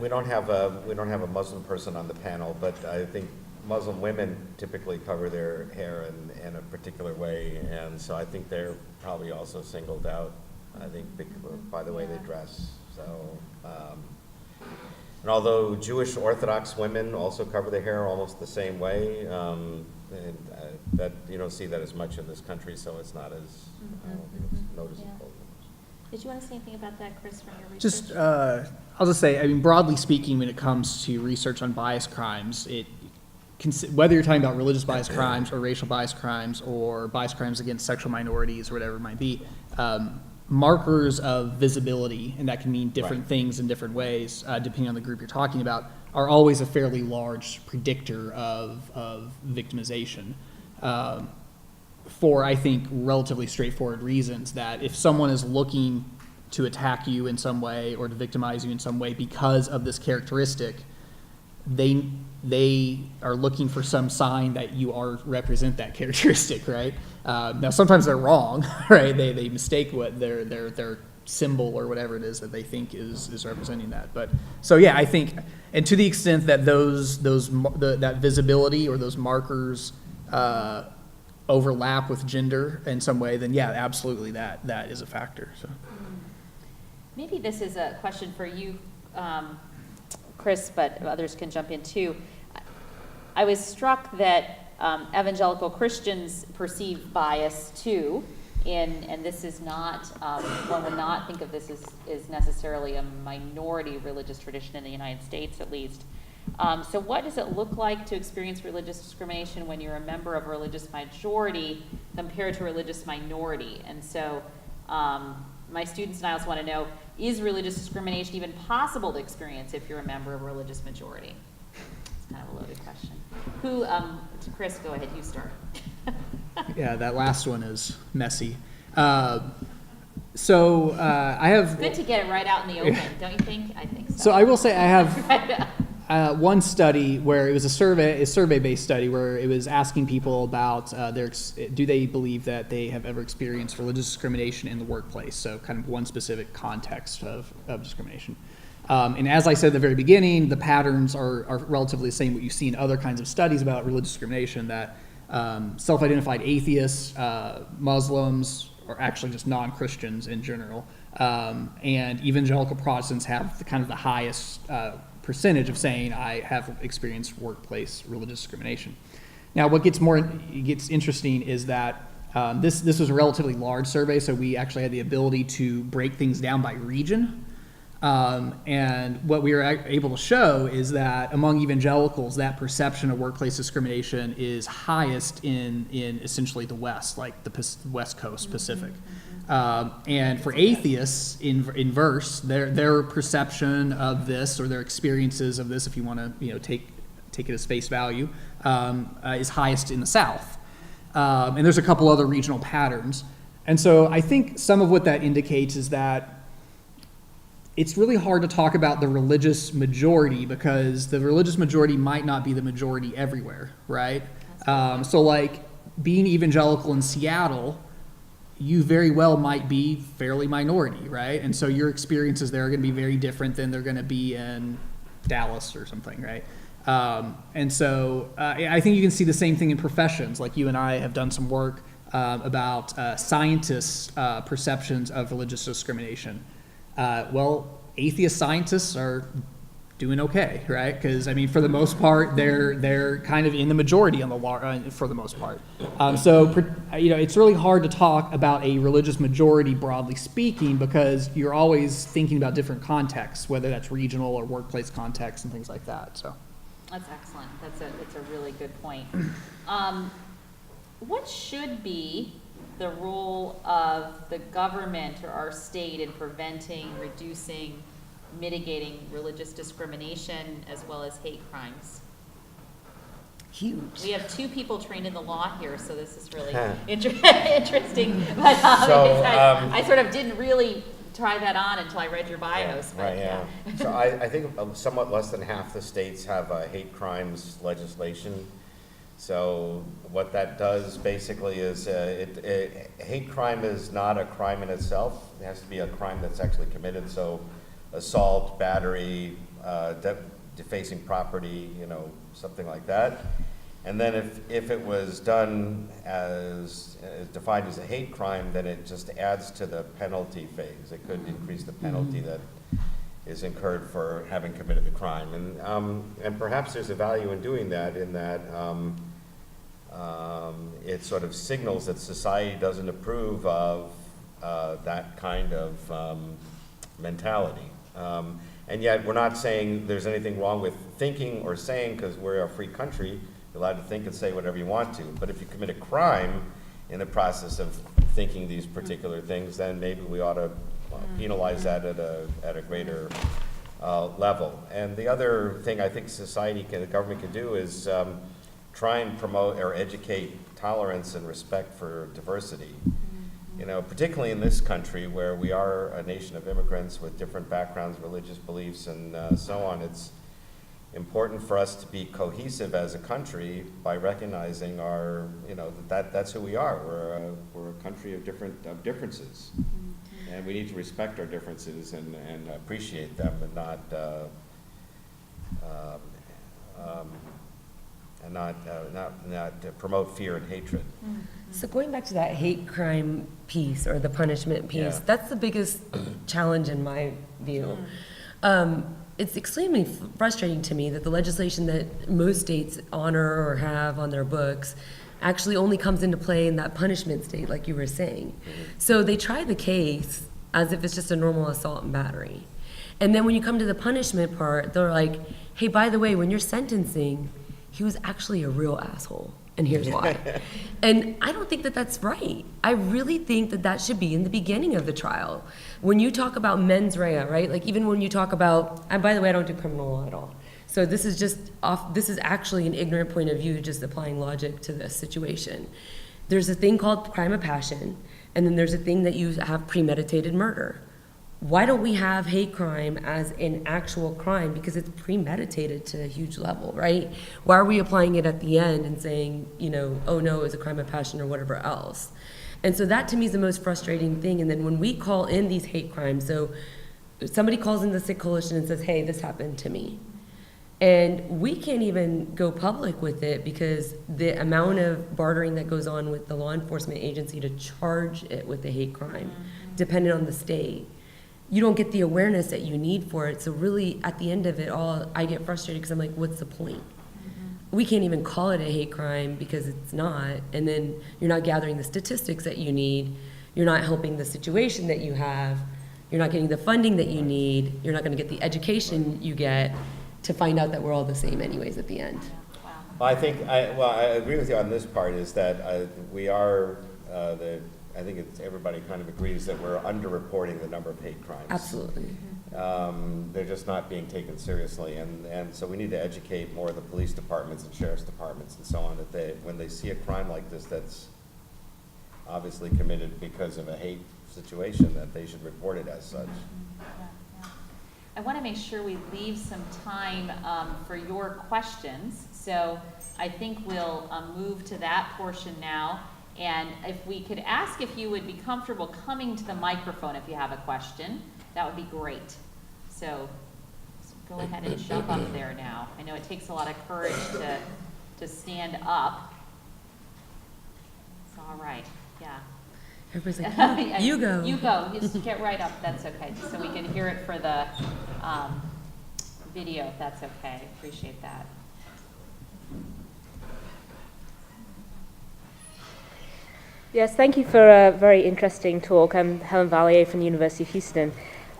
We don't have a Muslim person on the panel, but I think Muslim women typically cover their hair in a particular way, and so I think they're probably also singled out, I think, by the way they dress. So, and although Jewish Orthodox women also cover their hair almost the same way, and that you don't see that as much in this country, so it's not as I don't think it's noticeable. Did you want to say anything about that, Chris, from your research? Just, I'll just say, I mean, broadly speaking, when it comes to research on bias crimes, whether you're talking about religious bias crimes or racial bias crimes or bias crimes against sexual minorities or whatever it might be, markers of visibility, and that can mean different things in different ways, depending on the group you're talking about, are always a fairly large predictor of victimization. For, I think, relatively straightforward reasons, that if someone is looking to attack you in some way or to victimize you in some way because of this characteristic, they are looking for some sign that you represent that characteristic, right? Now, sometimes they're wrong, right? They mistake what their symbol or whatever it is that they think is representing that. But so yeah, I think, and to the extent that that visibility or those markers overlap with gender in some way, then yeah, absolutely that is a factor. So maybe this is a question for you, Chris, but others can jump in too. I was struck that evangelical Christians perceive bias too, and this is not, one would not think of this as necessarily a minority religious tradition in the United States, at least. So what does it look like to experience religious discrimination when you're a member of a religious majority compared to a religious minority? And so my students and I also want to know, is religious discrimination even possible to experience if you're a member of a religious majority? It's kind of a loaded question. Chris, go ahead, you start. yeah, that last one is messy. I have... Good to get it right out in the open, don't you think? I think so. So I will say I have one study where it was a survey-based study where it was asking people about do they believe that they have ever experienced religious discrimination in the workplace, so kind of one specific context of discrimination. And as I said at the very beginning, the patterns are relatively the same what you see in other kinds of studies about religious discrimination, that self-identified atheists, Muslims, or actually just non-Christians in general, and evangelical Protestants have the highest percentage of saying, I have experienced workplace religious discrimination. Now, what gets interesting is that this was a relatively large survey, so we actually had the ability to break things down by region. And what we were able to show is that among evangelicals, that perception of workplace discrimination is highest in essentially the West, like the West Coast Pacific. And for atheists, inverse, their perception of this, or their experiences of this, if you want to take it as face value, is highest in the South. And there's a couple other regional patterns. And so I think some of what that indicates is that it's really hard to talk about the religious majority, because the religious majority might not be the majority everywhere, right? So like being evangelical in Seattle, you very well might be fairly minority, right? And so your experiences there are going to be very different than they're going to be in Dallas or something, right? And so I think you can see the same thing in professions. Like you and I have done some work about scientists' perceptions of religious discrimination. Well, atheist scientists are doing okay, right? Because I mean, for the most part, they're kind of in the majority on the law for the most part. It's really hard to talk about a religious majority broadly speaking because you're always thinking about different contexts, whether that's regional or workplace context and things like that. So That's excellent. That's a really good point. What should be the role of the government or our state in preventing, reducing, mitigating religious discrimination as well as hate crimes? Huge. We have two people trained in the law here, so this is really interesting. But I sort of didn't really try that on until I read your bios. But, Right, yeah. So I think somewhat less than half the states have hate crimes legislation. So what that does basically is hate crime is not a crime in itself. It has to be a crime that's actually committed. So assault, battery, defacing property, something like that. And then if it was done as defined as a hate crime, then it just adds to the penalty phase. It could increase the penalty that is incurred for having committed the crime. And perhaps there's a value in doing that, in that it sort of signals that society doesn't approve of that kind of mentality. And yet we're not saying there's anything wrong with thinking or saying, because we're a free country, you're allowed to think and say whatever you want to. But if you commit a crime in the process of thinking these particular things, then maybe we ought to penalize that at a greater level. And the other thing I think the government can do is try and promote or educate tolerance and respect for diversity. Particularly in this country where we are a nation of immigrants with different backgrounds, religious beliefs, and so on. It's important for us to be cohesive as a country by recognizing that's who we are. We're a country of differences, and we need to respect our differences and appreciate them, and not promote fear and hatred. So going back to that hate crime piece or the punishment piece, Yeah. that's the biggest challenge in my view. It's extremely frustrating to me that the legislation that most states honor or have on their books actually only comes into play in that punishment state, like you were saying. So they try the case as if it's just a normal assault and battery. And then when you come to the punishment part, they're like, hey, by the way, when you're sentencing, he was actually a real asshole, and here's why. And I don't think that that's right. I really think that that should be in the beginning of the trial. When you talk about mens rea, right? Like even when you talk about, and by the way, I don't do criminal law at all. So this is actually an ignorant point of view, just applying logic to this situation. There's a thing called crime of passion, and then there's a thing that you have premeditated murder. Why don't we have hate crime as an actual crime? Because it's premeditated to a huge level, right? Why are we applying it at the end and saying, oh no, it's a crime of passion or whatever else? And so that to me is the most frustrating thing. And then when we call in these hate crimes, so somebody calls in the Sikh Coalition and says, hey, this happened to me. And we can't even go public with it because the amount of bartering that goes on with the law enforcement agency to charge it with a hate crime, depending on the state, you don't get the awareness that you need for it. So really, at the end of it all, I get frustrated because I'm like, what's the point? We can't even call it a hate crime because it's not. And then you're not gathering the statistics that you need. You're not helping the situation that you have. You're not getting the funding that you need. You're not going to get the education you get to find out that we're all the same anyways at the end. Wow. Well, I agree with you on this part, is that we are, I think everybody kind of agrees that we're underreporting the number of hate crimes. Absolutely. They're just not being taken seriously, and so we need to educate more of the police departments and sheriff's departments and so on, that when they see a crime like this that's obviously committed because of a hate situation, that they should report it as such. Yeah. I want to make sure we leave some time for your questions, so I think we'll move to that portion now. And if we could ask if you would be comfortable coming to the microphone if you have a question, that would be great. So go ahead and jump up there now. I know it takes a lot of courage to stand up. It's all right, yeah. Everybody's like, "Oh, you go. You go, just get right up, that's okay, just so we can hear it for the video, if that's okay. Appreciate that. Yes, thank you for a very interesting talk. I'm Helen Valier from the University of Houston.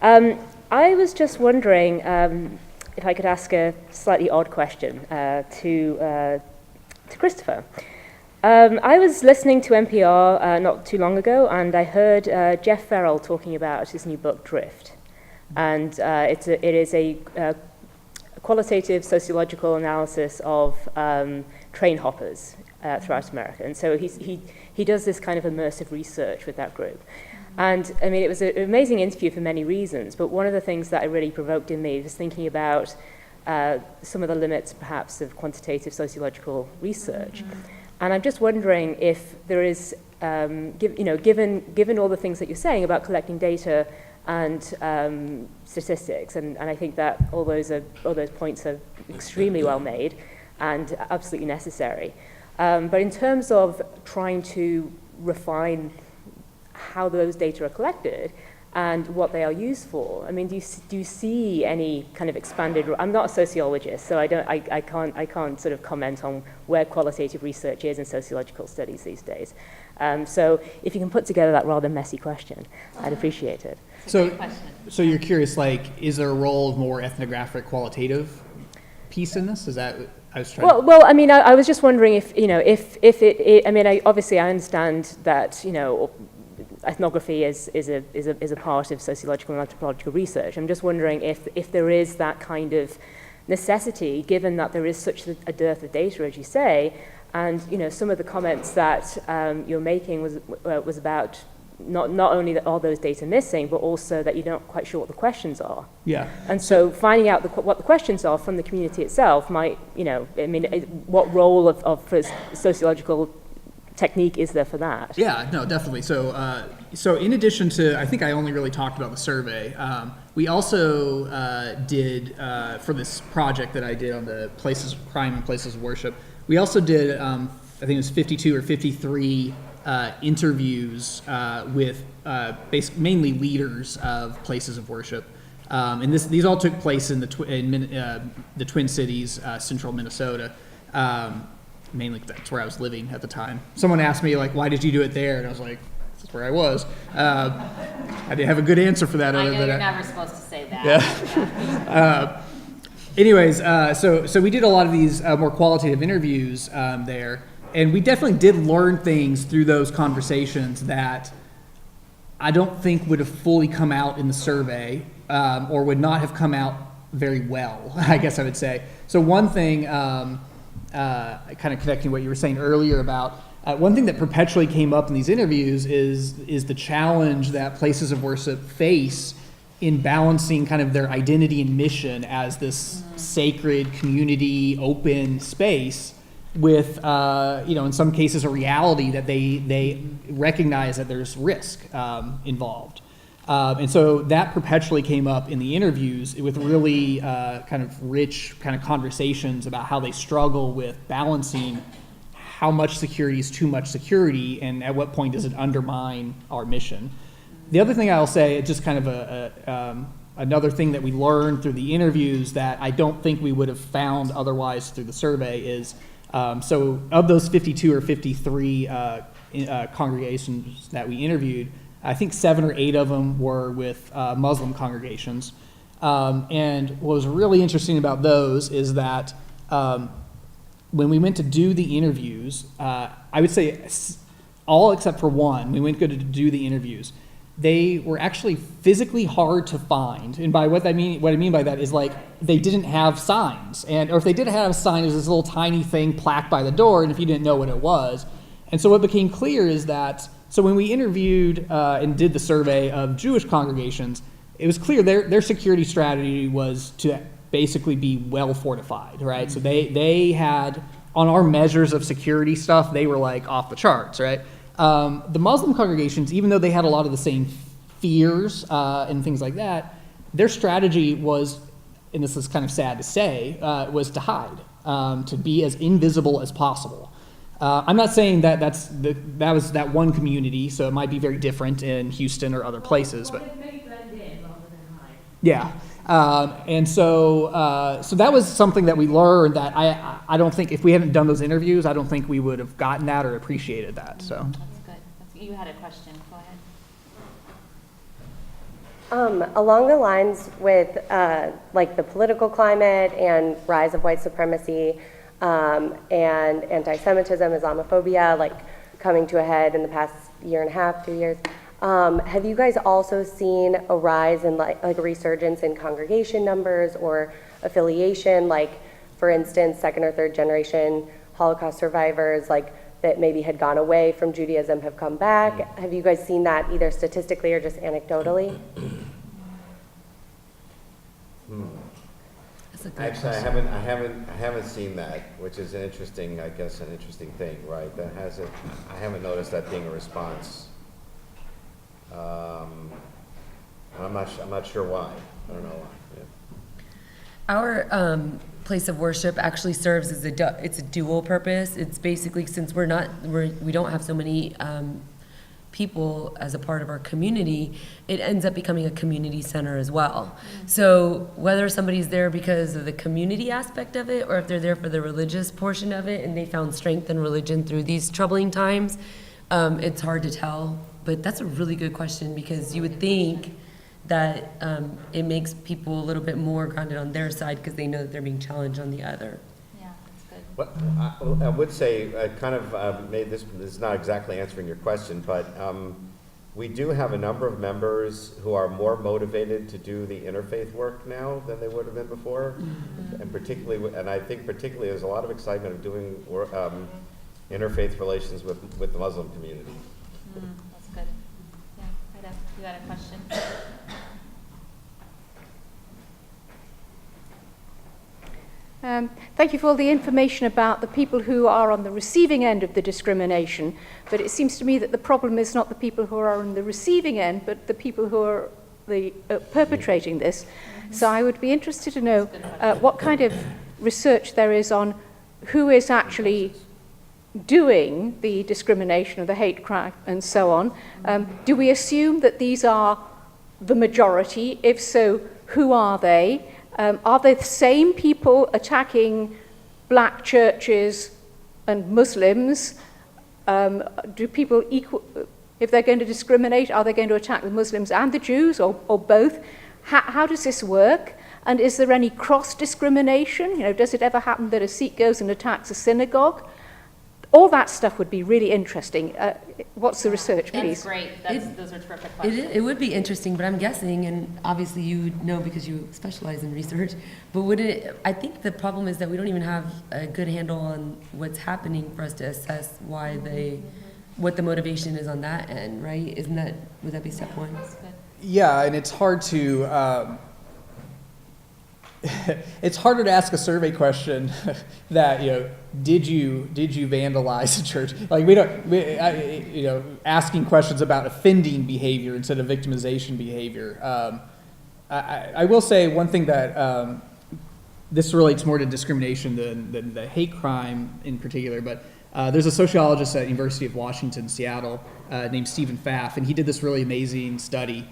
I was just wondering if I could ask a slightly odd question to Christopher. I was listening to NPR not too long ago, and I heard Jeff Farrell talking about his new book, Drift. And it is a qualitative sociological analysis of train hoppers throughout America. And so he does this kind of immersive research with that group. And I mean, it was an amazing interview for many reasons, but one of the things that it really provoked in me was thinking about some of the limits, perhaps, of quantitative sociological research. And I'm just wondering if there is, given all the things that you're saying about collecting data and statistics, and I think that all those points are extremely well made and absolutely necessary. But in terms of trying to refine how those data are collected and what they are used for, I mean, do you see any kind of expanded? I'm not a sociologist, so I can't sort of comment on where qualitative research is in sociological studies these days. So if you can put together that rather messy question, I'd appreciate it. So you're curious, like, is there a role of more ethnographic qualitative piece in this? Is that I was trying? Well, I mean, I was just wondering if I mean, obviously I understand that ethnography is a part of sociological and anthropological research. I'm just wondering if there is that kind of necessity, given that there is such a dearth of data, as you say, and some of the comments that you're making was about not only that all those data missing, but also that you're not quite sure what the questions are. Yeah. And so finding out what the questions are from the community itself might, I mean, what role of sociological technique is there for that? Yeah, no, definitely. So in addition to, I think I only really talked about the survey, we also did, for this project that I did on the places of crime and places of worship, we also did, I think it was 52 or 53 interviews with mainly leaders of places of worship. And these all took place in the Twin Cities, central Minnesota. Mainly that's where I was living at the time. Someone asked me, like, why did you do it there? And I was like, that's where I was. I didn't have a good answer for that. I know you're never supposed to say that. Yeah. Anyways, so we did a lot of these more qualitative interviews there, and we definitely did learn things through those conversations that I don't think would have fully come out in the survey, or would not have come out very well, I guess I would say. So one thing, kind of connecting what you were saying earlier about, one thing that perpetually came up in these interviews is the challenge that places of worship face in balancing kind of their identity and mission as this sacred community open space with, in some cases, a reality that they recognize that there's risk involved. And so that perpetually came up in the interviews with really kind of rich kind of conversations about how they struggle with balancing how much security is too much security and at what point does it undermine our mission. The other thing I'll say, just kind of another thing that we learned through the interviews that I don't think we would have found otherwise through the survey is, so of those 52 or 53 congregations that we interviewed, I think 7 or 8 of them were with Muslim congregations. And what was really interesting about those is that when we went to do the interviews, I would say all except for one, we went to do the interviews, they were actually physically hard to find. And by what I mean by that is, like, they didn't have signs. Or if they did have a sign, it was this little tiny thing plaqued by the door, and if you didn't know what it was. And so what became clear is that, so when we interviewed and did the survey of Jewish congregations, it was clear their security strategy was to basically be well fortified, right? Mm-hmm. So they had, on our measures of security stuff, they were like off the charts, right? The Muslim congregations, even though they had a lot of the same fears and things like that, their strategy was, and this is kind of sad to say, was to hide, to be as invisible as possible. I'm not saying that that was that one community, so it might be very different in Houston or other places, but maybe blend in rather than hide. yeah. And so that was something that we learned that I don't think, if we hadn't done those interviews, I don't think we would have gotten that or appreciated that, so. That's good. You had a question. Go ahead. Along the lines with like the political climate and rise of white supremacy and anti-Semitism, Islamophobia, like coming to a head in the past year and a half, 2 years, have you guys also seen a rise in like a resurgence in congregation numbers or affiliation, like for instance, second or third generation Holocaust survivors, like that maybe had gone away from Judaism have come back? Have you guys seen that either statistically or just anecdotally? That's a good Actually, question. I haven't seen that, which is an interesting, I guess, an interesting thing, right? That hasn't, I haven't noticed that being a response. And I'm not sure why. I don't know why. Yeah. Our place of worship actually serves as it's a dual purpose. It's basically, since we don't have so many people as a part of our community, it ends up becoming a community center as well. So whether somebody's there because of the community aspect of it, or if they're there for the religious portion of it and they found strength in religion through these troubling times, it's hard to tell. But that's a really good question, because you would think that it makes people a little bit more grounded on their side because they know that they're being challenged on the other. Yeah, that's good. What I would say, kind of, this is not exactly answering your question, but we do have a number of members who are more motivated to do the interfaith work now than they would have been before, and particularly, and I think particularly there's a lot of excitement of doing interfaith relations with the Muslim community. That's good. Yeah, Ida, you had a question? Thank you for all the information about the people who are on the receiving end of the discrimination, but it seems to me that the problem is not the people who are on the receiving end, but the people who are perpetrating this. So I would be interested to know what kind of research there is on who is actually doing the discrimination or the hate crime and so on. Do we assume that these are the majority? If so, who are they? Are they the same people attacking black churches and Muslims? Do people if they're going to discriminate, are they going to attack the Muslims and the Jews, or both? How does this work? And is there any cross-discrimination? You know, does it ever happen that a Sikh goes and attacks a synagogue? All that stuff would be really interesting. What's the research, please? That's great. Those are terrific questions. It would be interesting, but I'm guessing, and obviously you would know because you specialize in research, but I think the problem is that we don't even have a good handle on what's happening for us to assess what the motivation is on that end, right? Would that be step one? Yeah, and it's hard to, it's harder to ask a survey question that, you know, did you vandalize a church? Like asking questions about offending behavior instead of victimization behavior. I will say one thing that this relates more to discrimination than the hate crime in particular, but there's a sociologist at University of Washington, Seattle, named Stephen Pfaff, and he did this really amazing study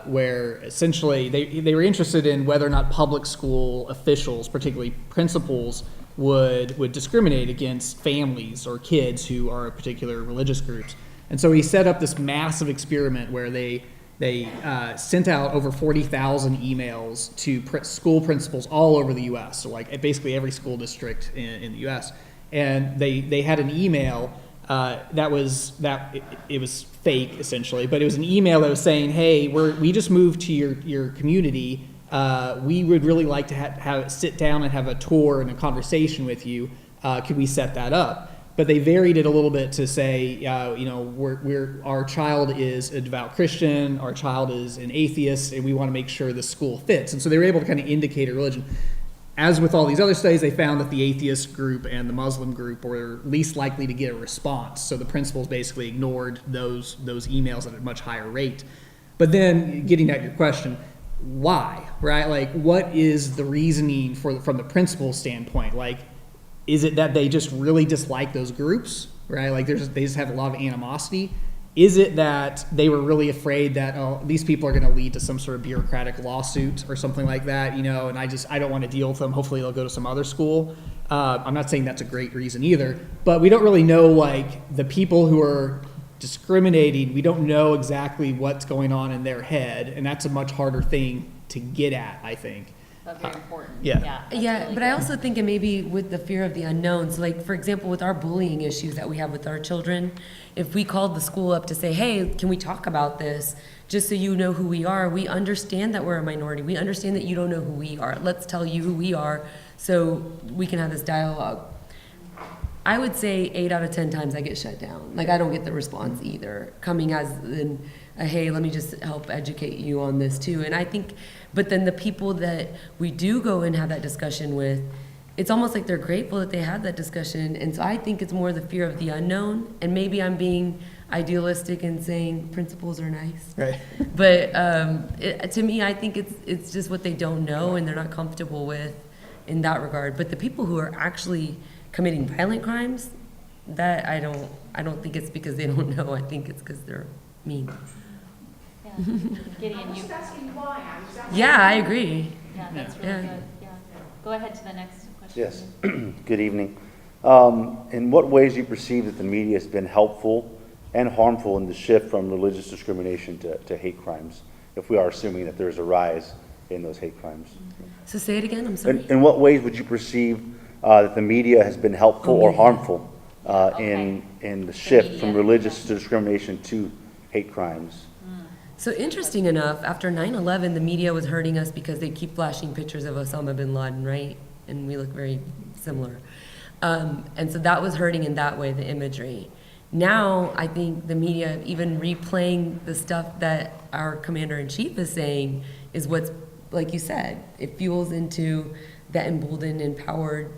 where essentially they were interested in whether or not public school officials, particularly principals, would discriminate against families or kids who are particular religious groups. And so he set up this massive experiment where they sent out over 40,000 emails to school principals all over the U.S., so like basically every school district in the U.S., and they had an email it was fake essentially, but it was an email that was saying, hey, we just moved to your community. We would really like to have sit down and have a tour and a conversation with you. Could we set that up? But they varied it a little bit to say, our child is a devout Christian, our child is an atheist, and we want to make sure the school fits. And so they were able to kind of indicate a religion. As with all these other studies, they found that the atheist group and the Muslim group were least likely to get a response. So the principals basically ignored those emails at a much higher rate. But then, getting at your question, why, right? Like, what is the reasoning from the principal standpoint? Like, is it that they just really dislike those groups, right? Like, they just have a lot of animosity. Is it that they were really afraid that, oh, these people are going to lead to some sort of bureaucratic lawsuit or something like that, you know, and I don't want to deal with them. Hopefully they'll go to some other school. I'm not saying that's a great reason either, but we don't really know, like, the people who are discriminating, we don't know exactly what's going on in their head, and that's a much harder thing to get at, I think. But very important. Yeah. That's Yeah, really but I good. also think it may be with the fear of the unknown. So like, for example, with our bullying issues that we have with our children, if we called the school up to say, hey, can we talk about this? Just so you know who we are. We understand that we're a minority. We understand that you don't know who we are. Let's tell you who we are so we can have this dialogue. I would say 8 out of 10 times I get shut down. Like, I don't get the response either, coming as in a, hey, let me just help educate you on this too. And I think, but then the people that we do go and have that discussion with, it's almost like they're grateful that they had that discussion. And so I think it's more the fear of the unknown. And maybe I'm being idealistic and saying principals are nice. Right. But to me, I think it's just what they don't know and they're not comfortable with in that regard. But the people who are actually committing violent crimes, that I don't think it's because they don't know. I think it's because they're mean. Yeah. Gideon, you, Yeah, I agree. yeah, that's really Yeah. good, yeah. Go ahead to the next question. Yes, good evening. In what ways do you perceive that the media has been helpful and harmful in the shift from religious discrimination to hate crimes, if we are assuming that there's a rise in those hate crimes? So say it again, I'm sorry. In what ways would you perceive that the media has been helpful or harmful in the shift from media, religious discrimination to hate crimes? So interesting enough, after 9/11, the media was hurting us because they keep flashing pictures of Osama bin Laden, right? And we look very similar. And so that was hurting in that way, the imagery. Now, I think the media, even replaying the stuff that our commander-in-chief is saying, is what's, like you said, it fuels into that emboldened, empowered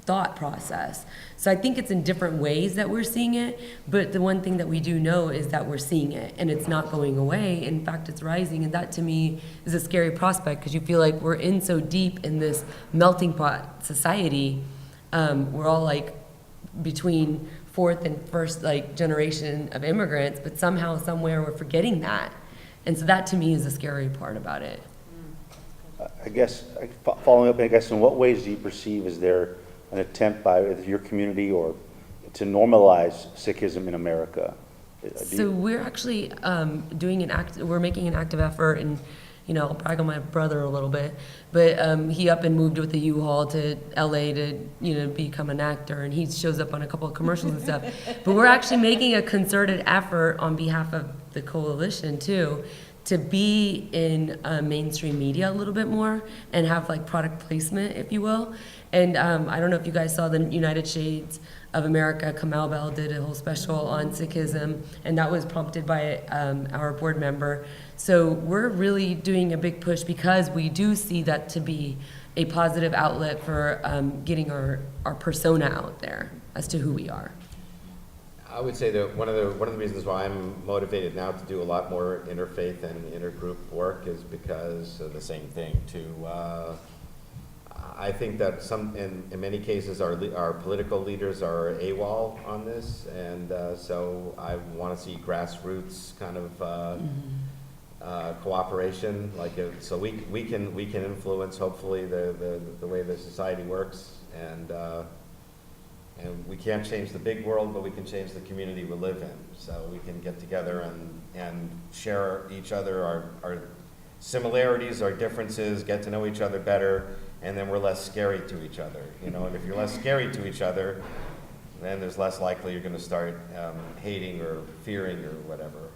thought process. So I think it's in different ways that we're seeing it, but the one thing that we do know is that we're seeing it, and it's not going away. In fact, it's rising, and that to me is a scary prospect, because you feel like we're in so deep in this melting pot society. We're all like between fourth and first like generation of immigrants, but somehow, somewhere, we're forgetting that. And so that to me is the scary part about it. I guess, following up, I guess, in what ways do you perceive, is there an attempt by your community or to normalize Sikhism in America? So we're actually we're making an active effort, and I'll brag on my brother a little bit, but he up and moved with the U-Haul to LA to become an actor, and he shows up on a couple of commercials and stuff. But we're actually making a concerted effort on behalf of the coalition too, to be in mainstream media a little bit more and have like product placement, if you will. And I don't know if you guys saw the United Shades of America, Kamal Bell did a whole special on Sikhism, and that was prompted by our board member. So we're really doing a big push because we do see that to be a positive outlet for getting our persona out there as to who we are. I would say that one of the reasons why I'm motivated now to do a lot more interfaith and intergroup work is because of the same thing. I think that in many cases our political leaders are AWOL on this, and so I want to see grassroots kind of cooperation, so we can influence hopefully the way the society works, and we can't change the big world, but we can change the community we live in. So we can get together and share each other our similarities, our differences, get to know each other better, and then we're less scary to each other. And if you're less scary to each other, then there's less likely you're going to start hating or fearing or whatever.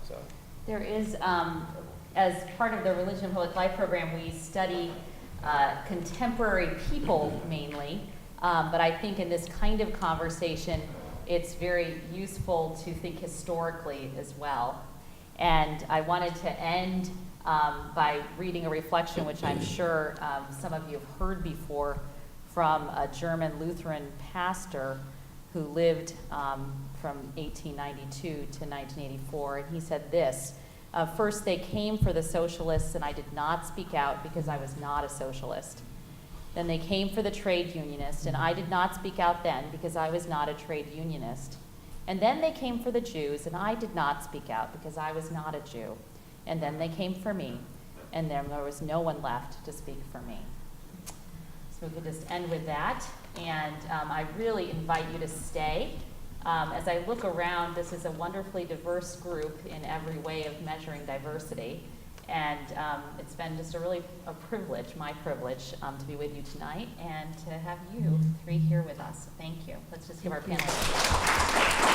So There is, as part of the Religion and Public Life program, we study contemporary people mainly. But I think in this kind of conversation, it's very useful to think historically as well. And I wanted to end by reading a reflection, which I'm sure some of you have heard before, from a German Lutheran pastor who lived from 1892 to 1984. And he said this: first, they came for the socialists, and I did not speak out because I was not a socialist. Then they came for the trade unionists, and I did not speak out then because I was not a trade unionist. And then they came for the Jews, and I did not speak out because I was not a Jew. And then they came for me, and then there was no one left to speak for me. So we could just end with that. And I really invite you to stay. As I look around, this is a wonderfully diverse group in every way of measuring diversity. And it's been just a privilege, my privilege, to be with you tonight and to have you three here with us. Thank you. Let's just give our panelists a round.